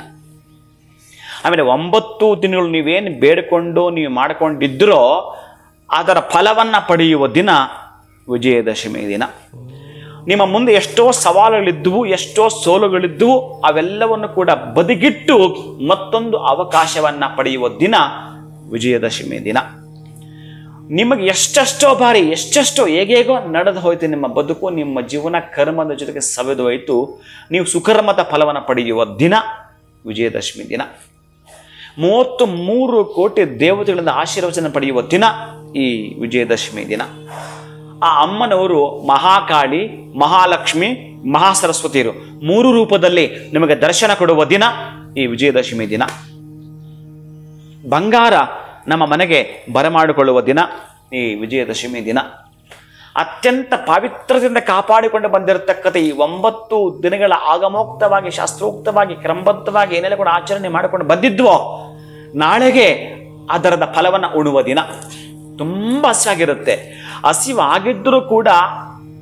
ಆಮೇಲೆ 9 ದಿನಗಳು ನೀವೇನು ಬೇಡಿಕೊಂಡು ನೀವು ಮಾಡಿಕೊಂಡಿದ್ರೋ ಅದರ ಫಲವನ್ನು ಪಡೆಯುವ ದಿನ ವಿಜಯದಶಮಿ ದಿನ. ನಿಮ್ಮ ಮುಂದೆ ಎಷ್ಟೋ ಸವಾಲುಗಳಿದ್ದವು, ಎಷ್ಟೋ ಸೋಲುಗಳಿದ್ದವು, ಅವೆಲ್ಲವನ್ನು ಕೂಡ ಬದಿಗಿಟ್ಟು ಮತ್ತೊಂದು ಅವಕಾಶವನ್ನು ಪಡೆಯುವ ದಿನ ವಿಜಯದಶಮಿ ದಿನ. ನಿಮಗೆ ಎಷ್ಟೆಷ್ಟೋ ಹೇಗೇಗೋ ನಡೆದು ಹೋಯ್ತು ನಿಮ್ಮ ಬದುಕು, ನಿಮ್ಮ ಜೀವನ ಕರ್ಮದ ಜೊತೆಗೆ ಸವೆದು ಹೋಯಿತು, ನೀವು ಸುಕರ್ಮದ ಫಲವನ್ನು ಪಡೆಯುವ ದಿನ ವಿಜಯದಶಮಿ ದಿನ. 33 ಕೋಟಿ ದೇವತೆಗಳಿಂದ ಆಶೀರ್ವಚನ ಪಡೆಯುವ ದಿನ ಈ ವಿಜಯದಶಮಿ ದಿನ. ಆ ಅಮ್ಮನವರು ಮಹಾಕಾಳಿ, ಮಹಾಲಕ್ಷ್ಮಿ, ಮಹಾಸರಸ್ವತಿಯರು 3 ರೂಪದಲ್ಲಿ ನಿಮಗೆ ದರ್ಶನ ಕೊಡುವ ದಿನ ಈ ವಿಜಯದಶಮಿ ದಿನ. ಬಂಗಾರ ನಮ್ಮ ಮನೆಗೆ ಬರಮಾಡಿಕೊಳ್ಳುವ ದಿನ ಈ ವಿಜಯದಶಮಿ ದಿನ. ಅತ್ಯಂತ ಪವಿತ್ರದಿಂದ ಕಾಪಾಡಿಕೊಂಡು ಬಂದಿರತಕ್ಕಂಥ ಈ 9 ದಿನಗಳ ಆಗಮೋಕ್ತವಾಗಿ ಶಾಸ್ತ್ರೋಕ್ತವಾಗಿ ಕ್ರಮಬದ್ಧವಾಗಿ ಏನೆಲ್ಲ ಕೂಡ ಆಚರಣೆ ಮಾಡಿಕೊಂಡು ಬಂದಿದ್ವೋ ನಾಳೆಗೆ ಅದರದ ಫಲವನ್ನು ಉಣುವ ದಿನ. ತುಂಬ ಹಸಿವಾಗಿರುತ್ತೆ. ಹಸಿವಾಗಿದ್ದರೂ ಕೂಡ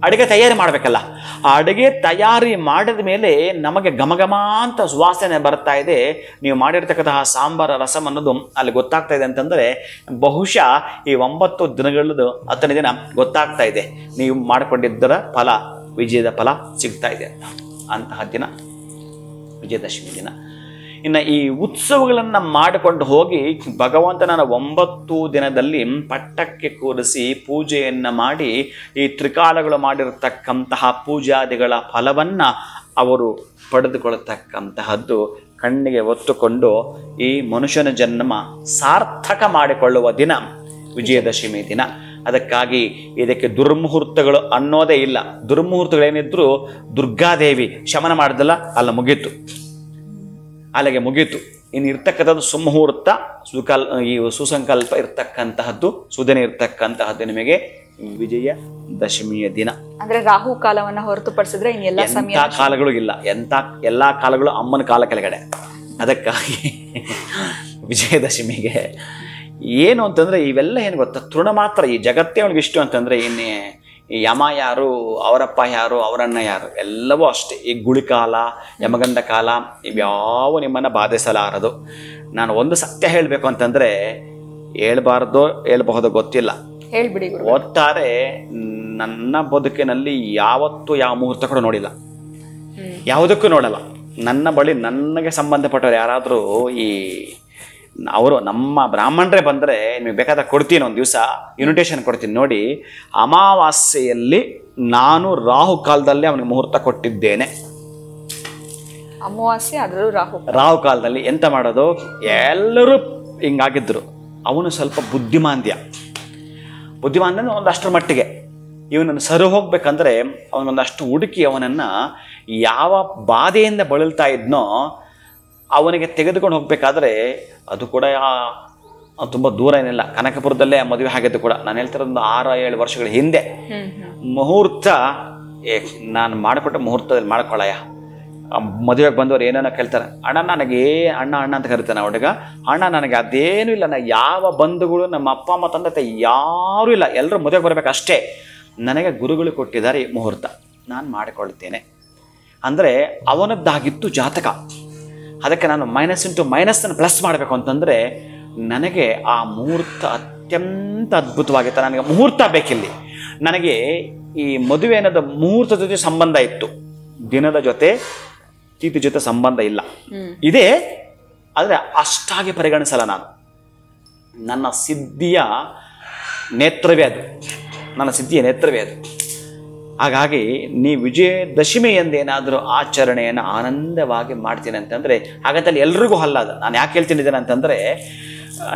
ಅಡುಗೆ ತಯಾರಿ ಮಾಡಬೇಕಲ್ಲ, ಆ ಅಡುಗೆ ತಯಾರಿ ಮಾಡಿದ ಮೇಲೆ ನಮಗೆ ಘಮಘಮ ಅಂತ ಸುವಾಸನೆ ಬರ್ತಾ ಇದೆ. ನೀವು ಮಾಡಿರ್ತಕ್ಕಂತಹ ಸಾಂಬಾರ ರಸಂ ಅನ್ನೋದು ಅಲ್ಲಿ ಗೊತ್ತಾಗ್ತಾ ಇದೆ ಅಂತಂದರೆ ಬಹುಶಃ ಈ 9 ದಿನಗಳದ್ದು 10ನೇ ದಿನ ಗೊತ್ತಾಗ್ತಾ ಇದೆ ನೀವು ಮಾಡಿಕೊಂಡಿದ್ದರ ಫಲ, ವಿಜಯದ ಫಲ ಸಿಗ್ತಾ ಇದೆ ಅಂತಹ ದಿನ ವಿಜಯದಶಮಿ ದಿನ. ಇನ್ನು ಈ ಉತ್ಸವಗಳನ್ನು ಮಾಡಿಕೊಂಡು ಹೋಗಿ ಭಗವಂತನ 9 ದಿನದಲ್ಲಿ ಪಟ್ಟಕ್ಕೆ ಕೂರಿಸಿ ಪೂಜೆಯನ್ನು ಮಾಡಿ ಈ ತ್ರಿಕಾಲಗಳು ಮಾಡಿರತಕ್ಕಂತಹ ಪೂಜಾದಿಗಳ ಫಲವನ್ನು ಅವರು ಪಡೆದುಕೊಳ್ಳತಕ್ಕಂತಹದ್ದು ಕಣ್ಣಿಗೆ ಒತ್ತುಕೊಂಡು ಈ ಮನುಷ್ಯನ ಜನ್ಮ ಸಾರ್ಥಕ ಮಾಡಿಕೊಳ್ಳುವ ದಿನ ವಿಜಯದಶಮಿ ದಿನ. ಅದಕ್ಕಾಗಿ ಇದಕ್ಕೆ ದುರ್ಮುಹೂರ್ತಗಳು ಅನ್ನೋದೇ ಇಲ್ಲ. ದುರ್ಮುಹೂರ್ತಗಳೇನಿದ್ರು ದುರ್ಗಾದೇವಿ ಶಮನ ಮಾಡಿದಲ್ಲ, ಅಲ್ಲ ಮುಗೀತು, ಅಲ್ಲಿಗೆ ಮುಗೀತು. ಇನ್ನು ಇರ್ತಕ್ಕಂಥದ್ದು ಸುಮುಹೂರ್ತ, ಈ ಸುಸಂಕಲ್ಪ ಇರ್ತಕ್ಕಂತಹದ್ದು, ಸುದಿನ ಇರ್ತಕ್ಕಂತಹದ್ದು ನಿಮಗೆ ವಿಜಯ ದಶಮಿಯ ದಿನ. ಅಂದ್ರೆ ರಾಹು ಕಾಲವನ್ನ ಹೊರತುಪಡಿಸಿದ್ರೆ ಇನ್ನೆಲ್ಲ ಸಮಯ ಕಾಲಗಳು ಇಲ್ಲ, ಎಲ್ಲಾ ಕಾಲಗಳು ಅಮ್ಮನ ಕಾಲ ಕೆಳಗಡೆ. ಅದಕ್ಕಾಗಿ ವಿಜಯದಶಮಿಗೆ ಏನು ಅಂತಂದ್ರೆ ಇವೆಲ್ಲ ಏನು ಗೊತ್ತಾ, ತೃಣ ಮಾತ್ರ. ಈ ಜಗತ್ತೇ ಅವನಿಗೆ ಇಷ್ಟು ಅಂತಂದ್ರೆ ಇನ್ನೇ ಈ ಯಮ ಯಾರು, ಅವರಪ್ಪ ಯಾರು, ಅವರಣ್ಣ ಯಾರು, ಎಲ್ಲವೂ ಅಷ್ಟೇ. ಈ ಗುಳಿಕಾಲ, ಯಮಗಂಧ ಕಾಲ ಇವ್ಯಾವ ನಿಮ್ಮನ್ನು ಬಾಧಿಸಲಾರದು. ನಾನು ಒಂದು ಸತ್ಯ ಹೇಳಬೇಕು ಅಂತಂದರೆ ಹೇಳ್ಬಾರ್ದು ಹೇಳ್ಬಹುದೋ ಗೊತ್ತಿಲ್ಲ, ಹೇಳ್ಬಿಡಿ. ಒಟ್ಟಾರೆ ನನ್ನ ಬದುಕಿನಲ್ಲಿ ಯಾವತ್ತೂ ಯಾವ ಮುಹೂರ್ತ ಕೂಡ ನೋಡಿಲ್ಲ, ಯಾವುದಕ್ಕೂ ನೋಡಲ್ಲ. ನನ್ನ ಬಳಿ ನನಗೆ ಸಂಬಂಧಪಟ್ಟವ್ರು ಯಾರಾದರೂ ಅವರು ನಮ್ಮ ಬ್ರಾಹ್ಮಣರೇ ಬಂದರೆ ನಿಮಗೆ ಬೇಕಾದಾಗ ಕೊಡ್ತೀನಿ, ಒಂದು ದಿವಸ ಇನ್ವಿಟೇಷನ್ ಕೊಡ್ತೀನಿ ನೋಡಿ. ಅಮಾವಾಸ್ಯೆಯಲ್ಲಿ ನಾನು ರಾಹು ಕಾಲದಲ್ಲಿ ಅವನಿಗೆ ಮುಹೂರ್ತ ಕೊಟ್ಟಿದ್ದೇನೆ. ಅಮಾವಾಸ್ಯೆ ಆದರೂ ರಾಹು ಕಾಲದಲ್ಲಿ ಎಂತ ಮಾಡೋದು, ಎಲ್ಲರೂ ಹಿಂಗಾಗಿದ್ರು. ಅವನು ಸ್ವಲ್ಪ ಬುದ್ಧಿಮಾಂದ್ಯ ಒಂದಷ್ಟರ ಮಟ್ಟಿಗೆ. ಇವನನ್ನು ಸರಿ ಹೋಗ್ಬೇಕಂದ್ರೆ ಅವನೊಂದಷ್ಟು ಹುಡುಕಿ ಅವನನ್ನು ಯಾವ ಬಾಧೆಯಿಂದ ಬಳಲ್ತಾ ಇದ್ನೋ ಅವನಿಗೆ ತೆಗೆದುಕೊಂಡು ಹೋಗ್ಬೇಕಾದ್ರೆ, ಅದು ಕೂಡ ತುಂಬ ದೂರ ಏನಿಲ್ಲ, ಕನಕಪುರದಲ್ಲೇ ಮದುವೆ ಆಗಿದ್ದು ಕೂಡ. ನಾನು ಹೇಳ್ತಿರೋದು 6-7 ವರ್ಷಗಳ ಹಿಂದೆ. ಮುಹೂರ್ತ ನಾನು ಮಾಡಿಕೊಟ್ಟ ಮುಹೂರ್ತದಲ್ಲಿ ಮಾಡ್ಕೊಳ್ಳಯ್ಯ. ಮದುವೆಗೆ ಬಂದವರು ಏನೇನೋ ಕೇಳ್ತಾರೆ, ಅಣ್ಣ ನನಗೆ ಅಣ್ಣ ಅಂತ ಕರಿತಾನೆ ಹುಡುಗ. ಅಣ್ಣ ನನಗೆ ಅದೇನೂ ಇಲ್ಲ, ನಾನು ಯಾವ ಬಂಧುಗಳು, ನಮ್ಮ ಅಪ್ಪ ಅಮ್ಮ ತಂದೆ ಯಾರೂ ಇಲ್ಲ, ಎಲ್ಲರೂ ಮದುವೆಗೆ ಬರಬೇಕು ಅಷ್ಟೇ. ನನಗೆ ಗುರುಗಳು ಕೊಟ್ಟಿದ್ದಾರೆ ಈ ಮುಹೂರ್ತ, ನಾನು ಮಾಡಿಕೊಳ್ತೇನೆ ಅಂದರೆ ಅವನದ್ದಾಗಿತ್ತು ಜಾತಕ. ಅದಕ್ಕೆ ನಾನು ಮೈನಸ್ಸನ್ನು ಪ್ಲಸ್ ಮಾಡಬೇಕು ಅಂತಂದರೆ ನನಗೆ ಆ ಮುಹೂರ್ತ ಅತ್ಯಂತ ಅದ್ಭುತವಾಗಿತ್ತು. ನನಗೆ ಮುಹೂರ್ತ ಬೇಕಿಲ್ಲಿ. ನನಗೆ ಈ ಮದುವೆ ಅನ್ನೋದು ಮುಹೂರ್ತದ ಜೊತೆ ಸಂಬಂಧ ಇತ್ತು, ದಿನದ ಜೊತೆ ತಿಥಿ ಜೊತೆ ಸಂಬಂಧ ಇಲ್ಲ. ಇದೇ ಆದರೆ ಅಷ್ಟಾಗಿ ಪರಿಗಣಿಸಲ್ಲ ನಾನು. ನನ್ನ ಸಿದ್ಧಿಯ ನೇತ್ರವೇ ಅದು, ಹಾಗಾಗಿ ನೀ ವಿಜಯದಶಮಿ ಎಂದೇನಾದರೂ ಆಚರಣೆಯನ್ನು ಆನಂದವಾಗಿ ಮಾಡ್ತೀನಿ ಅಂತಂದರೆ ಹಾಗಂತಲ್ಲಿ ಎಲ್ರಿಗೂ ಅಲ್ಲ. ಅದು ನಾನು ಯಾಕೆ ಹೇಳ್ತಿದ್ದೇನೆ ಅಂತಂದರೆ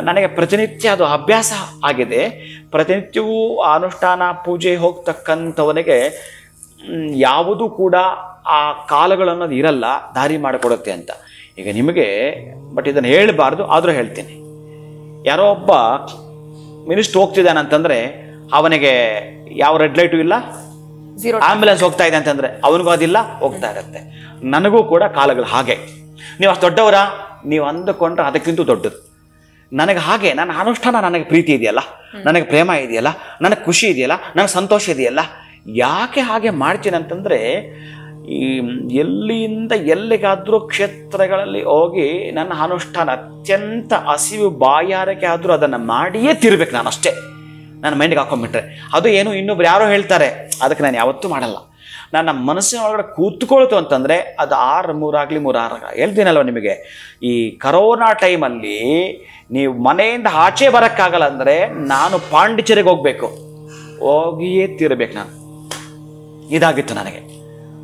ನನಗೆ ಪ್ರತಿನಿತ್ಯ ಅದು ಅಭ್ಯಾಸ ಆಗಿದೆ. ಪ್ರತಿನಿತ್ಯವೂ ಅನುಷ್ಠಾನ ಪೂಜೆ ಹೋಗ್ತಕ್ಕಂಥವನಿಗೆ ಯಾವುದೂ ಕೂಡ ಆ ಕಾಲಗಳನ್ನೋದು ಇರಲ್ಲ, ದಾರಿ ಮಾಡಿಕೊಡುತ್ತೆ ಅಂತ. ಈಗ ನಿಮಗೆ ಬಟ್ ಇದನ್ನು ಹೇಳಬಾರ್ದು, ಆದರೂ ಹೇಳ್ತೀನಿ. ಯಾರೋ ಒಬ್ಬ ಮಿನಿಸ್ಟ್ರ್ ಹೋಗ್ತಿದ್ದಾನೆ ಅಂತಂದರೆ ಅವನಿಗೆ ಯಾವ ರೆಡ್ ಲೈಟು ಇಲ್ಲ, ಆಂಬ್ಯುಲೆನ್ಸ್ ಹೋಗ್ತಾ ಇದೆ ಅಂತಂದರೆ ಅವನಿಗೂ ಅದಿಲ್ಲ, ಹೋಗ್ತಾ ಇರುತ್ತೆ. ನನಗೂ ಕೂಡ ಕಾಲಗಳು ಹಾಗೆ. ನೀವು ಅಷ್ಟು ದೊಡ್ಡವರ ನೀವು ಅಂದುಕೊಂಡ್ರೆ ಅದಕ್ಕಿಂತ ದೊಡ್ಡದು. ನನಗೆ ಹಾಗೆ ನನ್ನ ಅನುಷ್ಠಾನ, ನನಗೆ ಪ್ರೀತಿ ಇದೆಯಲ್ಲ, ನನಗೆ ಪ್ರೇಮ ಇದೆಯಲ್ಲ, ನನಗೆ ಖುಷಿ ಇದೆಯಲ್ಲ, ನನಗೆ ಸಂತೋಷ ಇದೆಯಲ್ಲ. ಯಾಕೆ ಹಾಗೆ ಮಾಡ್ತೀನಿ ಅಂತಂದರೆ ಈ ಎಲ್ಲಿಂದ ಎಲ್ಲಿಗಾದರೂ ಕ್ಷೇತ್ರಗಳಲ್ಲಿ ಹೋಗಿ ನನ್ನ ಅನುಷ್ಠಾನ ಅತ್ಯಂತ ಹಸಿವು ಬಾಯಾರಕ್ಕೆ ಆದರೂ ಅದನ್ನು ಮಾಡಿಯೇ ತೀರ್ಬೇಕು ನಾನು ಅಷ್ಟೇ. ನನ್ನ ಮೈಂಡಿಗೆ ಹಾಕೊಂಡ್ಬಿಟ್ರೆ ಅದು ಏನು ಇನ್ನೊಬ್ರು ಯಾರೋ ಹೇಳ್ತಾರೆ, ಅದಕ್ಕೆ ನಾನು ಯಾವತ್ತೂ ಮಾಡಲ್ಲ. ನನ್ನ ಮನಸ್ಸಿನ ಒಳಗಡೆ ಕೂತ್ಕೊಳ್ತು ಅಂತಂದರೆ ಅದು 6-3 ಆಗಲಿ 3-6 ಹೇಳ್ತೀನಲ್ವ ನಿಮಗೆ. ಈ ಕರೋನಾ ಟೈಮಲ್ಲಿ ನೀವು ಮನೆಯಿಂದ ಆಚೆ ಬರೋಕ್ಕಾಗಲ್ಲ ಅಂದರೆ ನಾನು ಪಾಂಡಿಚೇರಿಗೆ ಹೋಗಬೇಕು, ಹೋಗಿಯೇ ತೀರಬೇಕು ನಾನು. ಇದಾಗಿತ್ತು ನನಗೆ.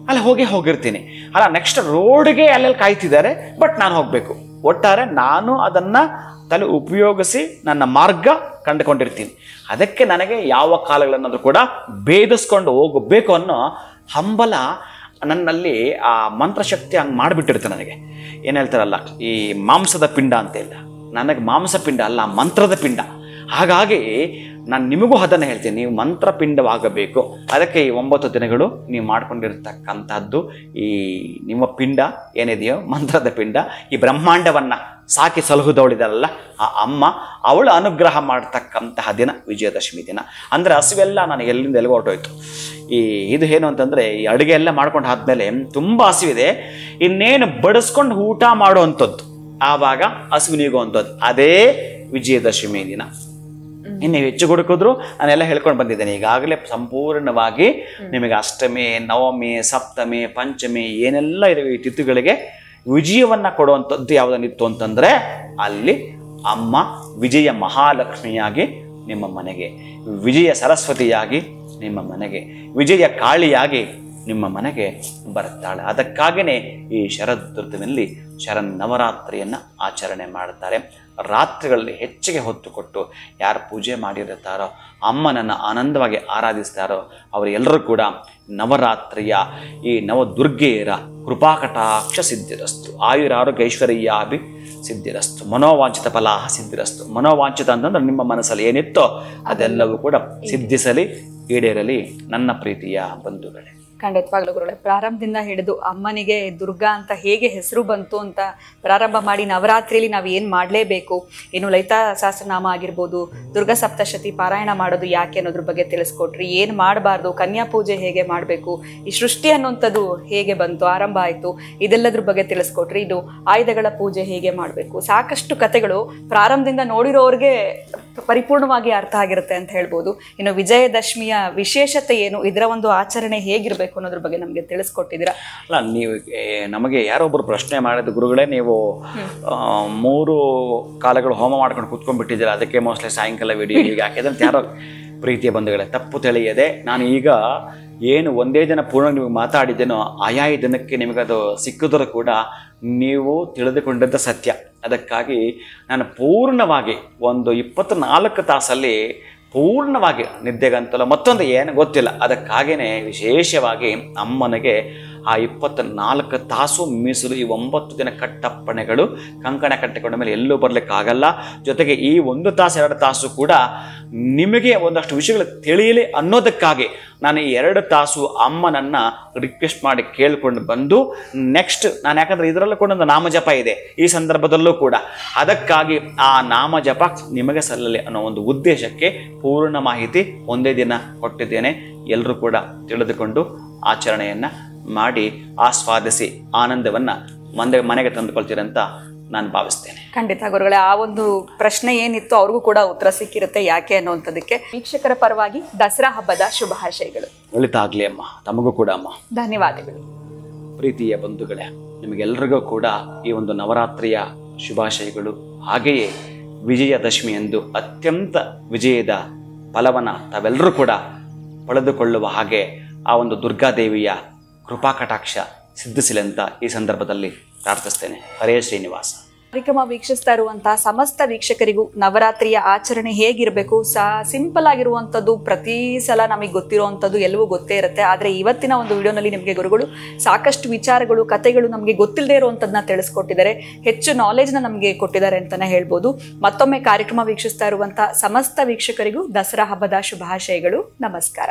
ಅಲ್ಲಿ ಹೋಗಿರ್ತೀನಿ. ಅಲ್ಲ ನೆಕ್ಸ್ಟ್ ರೋಡ್ಗೆ ಅಲ್ಲೆಲ್ಲಿ ಕಾಯ್ತಿದ್ದಾರೆ, ಬಟ್ ನಾನು ಹೋಗಬೇಕು. ಒಟ್ಟಾರೆ ನಾನು ಅದನ್ನು ತಲೆ ಉಪಯೋಗಿಸಿ ನನ್ನ ಮಾರ್ಗ ಕಂಡುಕೊಂಡಿರ್ತೀನಿ. ಅದಕ್ಕೆ ನನಗೆ ಯಾವ ಕಾಲಗಳನ್ನಾದರೂ ಕೂಡ ಭೇದಿಸ್ಕೊಂಡು ಹೋಗಬೇಕು ಅನ್ನೋ ಹಂಬಲ ನನ್ನಲ್ಲಿ, ಆ ಮಂತ್ರಶಕ್ತಿ ಹಂಗೆ ಮಾಡಿಬಿಟ್ಟಿರುತ್ತೆ ನನಗೆ. ಏನು ಹೇಳ್ತಾರಲ್ಲ, ಈ ಮಾಂಸದ ಪಿಂಡ ಅಂತಿಲ್ಲ, ನನಗೆ ಮಾಂಸ ಪಿಂಡ ಅಲ್ಲ, ಮಂತ್ರದ ಪಿಂಡ. ಹಾಗಾಗಿ ನಾನು ನಿಮಗೂ ಅದನ್ನು ಹೇಳ್ತೀನಿ, ನೀವು ಮಂತ್ರಪಿಂಡವಾಗಬೇಕು. ಅದಕ್ಕೆ ಈ 9 ದಿನಗಳು ನೀವು ಮಾಡ್ಕೊಂಡಿರ್ತಕ್ಕಂಥದ್ದು ಈ ನಿಮ್ಮ ಪಿಂಡ ಏನಿದೆಯೋ, ಮಂತ್ರದ ಪಿಂಡ, ಈ ಬ್ರಹ್ಮಾಂಡವನ್ನು ಸಾಕಿ ಸಲಹುದವಳಿದಲ್ಲ ಆ ಅಮ್ಮ, ಅವಳು ಅನುಗ್ರಹ ಮಾಡ್ತಕ್ಕಂತಹ ದಿನ ವಿಜಯದಶಮಿ ದಿನ. ಅಂದರೆ ಹಸಿವೆಲ್ಲ ನನಗೆ ಎಲ್ಲಿಂದ ಎಲ್ಲಿಗೆ ಹೊರಟೋಯ್ತು. ಇದು ಏನು ಅಂತಂದರೆ, ಈ ಅಡುಗೆ ಎಲ್ಲ ಮಾಡ್ಕೊಂಡು ಆದಮೇಲೆ ತುಂಬ ಹಸಿವಿದೆ, ಇನ್ನೇನು ಬಡಿಸ್ಕೊಂಡು ಊಟ ಮಾಡುವಂಥದ್ದು, ಆವಾಗ ಹಸಿವು ನೀಗುವಂಥದ್ದು, ಅದೇ ವಿಜಯದಶಮಿ ದಿನ. ಇನ್ನು ಹೆಚ್ಚು ಹುಡುಕಿದ್ರು ನಾನೆಲ್ಲ ಹೇಳ್ಕೊಂಡು ಬಂದಿದ್ದೇನೆ ಈಗಾಗಲೇ ಸಂಪೂರ್ಣವಾಗಿ. ನಿಮಗೆ ಅಷ್ಟಮಿ, ನವಮಿ, ಸಪ್ತಮಿ, ಪಂಚಮಿ ಏನೆಲ್ಲ ಇದಾವೆ ಈ ತಿಥಿಗಳಿಗೆ ವಿಜಯವನ್ನು ಕೊಡುವಂಥದ್ದು ಯಾವುದನ್ನಿತ್ತು ಅಂತಂದರೆ, ಅಲ್ಲಿ ಅಮ್ಮ ವಿಜಯ ಮಹಾಲಕ್ಷ್ಮಿಯಾಗಿ ನಿಮ್ಮ ಮನೆಗೆ, ವಿಜಯ ಸರಸ್ವತಿಯಾಗಿ ನಿಮ್ಮ ಮನೆಗೆ, ವಿಜಯ ಕಾಳಿಯಾಗಿ ನಿಮ್ಮ ಮನೆಗೆ ಬರ್ತಾಳೆ. ಅದಕ್ಕಾಗಿಯೇ ಈ ಶರದ್ ಋತುವಿನಲ್ಲಿ ಶರನ್ನವರಾತ್ರಿಯನ್ನು ಆಚರಣೆ ಮಾಡ್ತಾರೆ. ರಾತ್ರಿಗಳಲ್ಲಿ ಹೆಚ್ಚಿಗೆ ಹೊತ್ತು ಕೊಟ್ಟು ಯಾರು ಪೂಜೆ ಮಾಡಿರುತ್ತಾರೋ, ಅಮ್ಮನನ್ನು ಆನಂದವಾಗಿ ಆರಾಧಿಸ್ತಾರೋ, ಅವರೆಲ್ಲರೂ ಕೂಡ ನವರಾತ್ರಿಯ ಈ ನವದುರ್ಗೆಯರ ಕೃಪಾಕಟಾಕ್ಷ ಸಿದ್ಧಿರಸ್ತು, ಆಯುರಾರೋಗ್ಯ ಐಶ್ವರ್ಯಾಭಿ ಸಿದ್ಧಿರಸ್ತು, ಮನೋವಾಂಚಿತ ಫಲಾಹ ಸಿದ್ಧಿರಸ್ತು. ಮನೋವಾಂಚಿತ ಅಂತಂದ್ರೆ ನಿಮ್ಮ ಮನಸ್ಸಲ್ಲಿ ಏನಿತ್ತೋ ಅದೆಲ್ಲವೂ ಕೂಡ ಸಿದ್ಧಿಸಲಿ, ಈಡೇರಲಿ ನನ್ನ ಪ್ರೀತಿಯ ಬಂಧುಗಳೇ. ಖಂಡಿತವಾಗ್ಲೂ ಗುರುಗಳೇ, ಪ್ರಾರಂಭದಿಂದ ಹಿಡಿದು ಅಮ್ಮನಿಗೆ ದುರ್ಗಾ ಅಂತ ಹೇಗೆ ಹೆಸರು ಬಂತು ಅಂತ ಪ್ರಾರಂಭ ಮಾಡಿ ನವರಾತ್ರಿಯಲ್ಲಿ ನಾವು ಏನು ಮಾಡಲೇಬೇಕು, ಏನು ಲಲಿತಾ ಸಹಸ್ರನಾಮ ಆಗಿರ್ಬೋದು, ದುರ್ಗಾ ಸಪ್ತಶತಿ ಪಾರಾಯಣ ಮಾಡೋದು ಯಾಕೆ ಅನ್ನೋದ್ರ ಬಗ್ಗೆ ತಿಳಿಸ್ಕೊಟ್ರಿ. ಏನು ಮಾಡಬಾರ್ದು, ಕನ್ಯಾ ಪೂಜೆ ಹೇಗೆ ಮಾಡಬೇಕು, ಈ ಸೃಷ್ಟಿ ಅನ್ನೋಂಥದ್ದು ಹೇಗೆ ಬಂತು, ಆರಂಭ ಆಯಿತು, ಇದೆಲ್ಲದ್ರ ಬಗ್ಗೆ ತಿಳಿಸ್ಕೊಟ್ರಿ. ಇದು ಆಯುಧಗಳ ಪೂಜೆ ಹೇಗೆ ಮಾಡಬೇಕು, ಸಾಕಷ್ಟು ಕಥೆಗಳು ಪ್ರಾರಂಭದಿಂದ ನೋಡಿರೋರಿಗೆ ಪರಿಪೂರ್ಣವಾಗಿ ಅರ್ಥ ಆಗಿರುತ್ತೆ ಅಂತ ಹೇಳ್ಬೋದು. ಇನ್ನು ವಿಜಯದಶಮಿಯ ವಿಶೇಷತೆ ಏನು, ಇದರ ಒಂದು ಆಚರಣೆ ಹೇಗಿರಬೇಕು ಅನ್ನೋದ್ರ ಬಗ್ಗೆ ನಮಗೆ ತಿಳಿಸ್ಕೊಟ್ಟಿದ್ದೀರಾ. ಅಲ್ಲ, ನೀವು ನಮಗೆ ಯಾರೊಬ್ಬರು ಪ್ರಶ್ನೆ ಮಾಡಿದ, ಗುರುಗಳೇ ನೀವು 3 ಕಾಲಗಳು ಹೋಮ ಮಾಡ್ಕೊಂಡು ಕೂತ್ಕೊಂಡ್ಬಿಟ್ಟಿದ್ದೀರಾ, ಅದಕ್ಕೆ ಮೋಸ್ಟ್ಲಿ ಸಾಯಂಕಾಲ ವಿಡಿಯೋ ಹೀಗೆ ಹಾಕಿದ್ರೆ ಅಂತ ಯಾರೋ ಪ್ರೀತಿಯ ಬಂಧುಗಳೇ ತಪ್ಪು ತಿಳಿಯದೆ, ನಾನು ಈಗ ಏನು ಒಂದೇ ದಿನ ಪೂರ್ಣ ನೀವು ಮಾತಾಡಿದ್ದೇನೋ ಆಯಾ ದಿನಕ್ಕೆ ನಿಮಗದು ಸಿಕ್ಕಿದರೂ ಕೂಡ ನೀವು ತಿಳಿದುಕೊಂಡದ್ದು ಸತ್ಯ. ಅದಕ್ಕಾಗಿ ನಾನು ಪೂರ್ಣವಾಗಿ ಒಂದು 24 ತಾಸಲ್ಲಿ ಪೂರ್ಣವಾಗಿ ನಿದ್ದೆಗಂತಲ್ಲ ಮತ್ತೊಂದು ಏನು ಗೊತ್ತಿಲ್ಲ. ಅದಕ್ಕಾಗಿಯೇ ವಿಶೇಷವಾಗಿ ಅಮ್ಮನಿಗೆ ಆ 24 ತಾಸು ಮೀಸಲು. ಈ 9 ದಿನ ಕಟ್ಟಪ್ಪಣೆಗಳು ಕಂಕಣ ಕಟ್ಟಿಕೊಂಡ ಮೇಲೆ ಎಲ್ಲೂ ಬರಲಿಕ್ಕಾಗಲ್ಲ. ಜೊತೆಗೆ ಈ 1 ತಾಸು 2 ತಾಸು ಕೂಡ ನಿಮಗೆ ಒಂದಷ್ಟು ವಿಷಯಗಳು ತಿಳಿಯಲಿ ಅನ್ನೋದಕ್ಕಾಗಿ ನಾನು ಈ 2 ತಾಸು ಅಮ್ಮನನ್ನು ರಿಕ್ವೆಸ್ಟ್ ಮಾಡಿ ಕೇಳಿಕೊಂಡು ಬಂದು ನೆಕ್ಸ್ಟ್ ನಾನು, ಯಾಕಂದರೆ ಇದರಲ್ಲೂ ಕೂಡ ಒಂದು ನಾಮಜಪ ಇದೆ ಈ ಸಂದರ್ಭದಲ್ಲೂ ಕೂಡ, ಅದಕ್ಕಾಗಿ ಆ ನಾಮಜಪ ನಿಮಗೆ ಸಲ್ಲಲಿ ಅನ್ನೋ ಒಂದು ಉದ್ದೇಶಕ್ಕೆ ಪೂರ್ಣ ಮಾಹಿತಿ ಒಂದೇ ದಿನ ಕೊಟ್ಟಿದ್ದೇನೆ. ಎಲ್ಲರೂ ಕೂಡ ತಿಳಿದುಕೊಂಡು ಆಚರಣೆಯನ್ನು ಮಾಡಿ ಆಸ್ವಾದಿಸಿ ಆನಂದವನ್ನು ಮನೆಗೆ ತಂದುಕೊಳ್ತೀರಂತ ನಾನು ಭಾವಿಸ್ತೇನೆ. ಖಂಡಿತ ಗುರುಗಳೇ, ಆ ಒಂದು ಪ್ರಶ್ನೆ ಏನಿತ್ತು ಅವ್ರಿಗೂ ಕೂಡ ಉತ್ತರ ಸಿಕ್ಕಿರುತ್ತೆ ಯಾಕೆ ಅನ್ನುವಂಥದ್ದಕ್ಕೆ. ವೀಕ್ಷಕರ ಪರವಾಗಿ ದಸರಾ ಹಬ್ಬದ ಶುಭಾಶಯಗಳು. ಒಳಿತಾಗಲಿ ಅಮ್ಮ, ತಮಗೂ ಕೂಡ ಅಮ್ಮ. ಧನ್ಯವಾದಗಳು. ಪ್ರೀತಿಯ ಬಂಧುಗಳೇ, ನಿಮಗೆಲ್ಲರಿಗೂ ಕೂಡ ಈ ಒಂದು ನವರಾತ್ರಿಯ ಶುಭಾಶಯಗಳು. ಹಾಗೆಯೇ ವಿಜಯದಶಮಿ ಎಂದು ಅತ್ಯಂತ ವಿಜಯದ ಫಲವನ್ನು ತಾವೆಲ್ಲರೂ ಕೂಡ ಪಡೆದುಕೊಳ್ಳುವ ಹಾಗೆ ಆ ಒಂದು ದುರ್ಗಾದೇವಿಯ ಕೃಪಾಕಟಾಕ್ಷ ಸಿದ್ಧಿಸಲಿ ಅಂತ ಈ ಸಂದರ್ಭದಲ್ಲಿ ಪ್ರಾರ್ಥಿಸ್ತೇನೆ. ಹರೇ ಶ್ರೀನಿವಾಸ. ಕಾರ್ಯಕ್ರಮ ವೀಕ್ಷಿಸ್ತಾ ಇರುವಂತಹ ಸಮಸ್ತ ವೀಕ್ಷಕರಿಗೂ ನವರಾತ್ರಿಯ ಆಚರಣೆ ಹೇಗಿರಬೇಕು, ಸಿಂಪಲ್ ಆಗಿರುವಂಥದ್ದು, ಪ್ರತಿ ಸಲ ನಮಗೆ ಗೊತ್ತಿರುವಂಥದ್ದು ಎಲ್ಲವೂ ಗೊತ್ತೇ ಇರುತ್ತೆ. ಆದರೆ ಇವತ್ತಿನ ಒಂದು ವಿಡಿಯೋನಲ್ಲಿ ನಿಮಗೆ ಗುರುಗಳು ಸಾಕಷ್ಟು ವಿಚಾರಗಳು, ಕಥೆಗಳು ನಮಗೆ ಗೊತ್ತಿಲ್ಲದೆ ಇರುವಂಥದ್ದನ್ನ ತಿಳಿಸ್ಕೊಟ್ಟಿದ್ದಾರೆ, ಹೆಚ್ಚು ನಾಲೆಜ್ನ ನಮಗೆ ಕೊಟ್ಟಿದ್ದಾರೆ ಅಂತಲೇ ಹೇಳ್ಬೋದು. ಮತ್ತೊಮ್ಮೆ ಕಾರ್ಯಕ್ರಮ ವೀಕ್ಷಿಸ್ತಾ ಇರುವಂತಹ ಸಮಸ್ತ ವೀಕ್ಷಕರಿಗೂ ದಸರಾ ಹಬ್ಬದ ಶುಭಾಶಯಗಳು. ನಮಸ್ಕಾರ.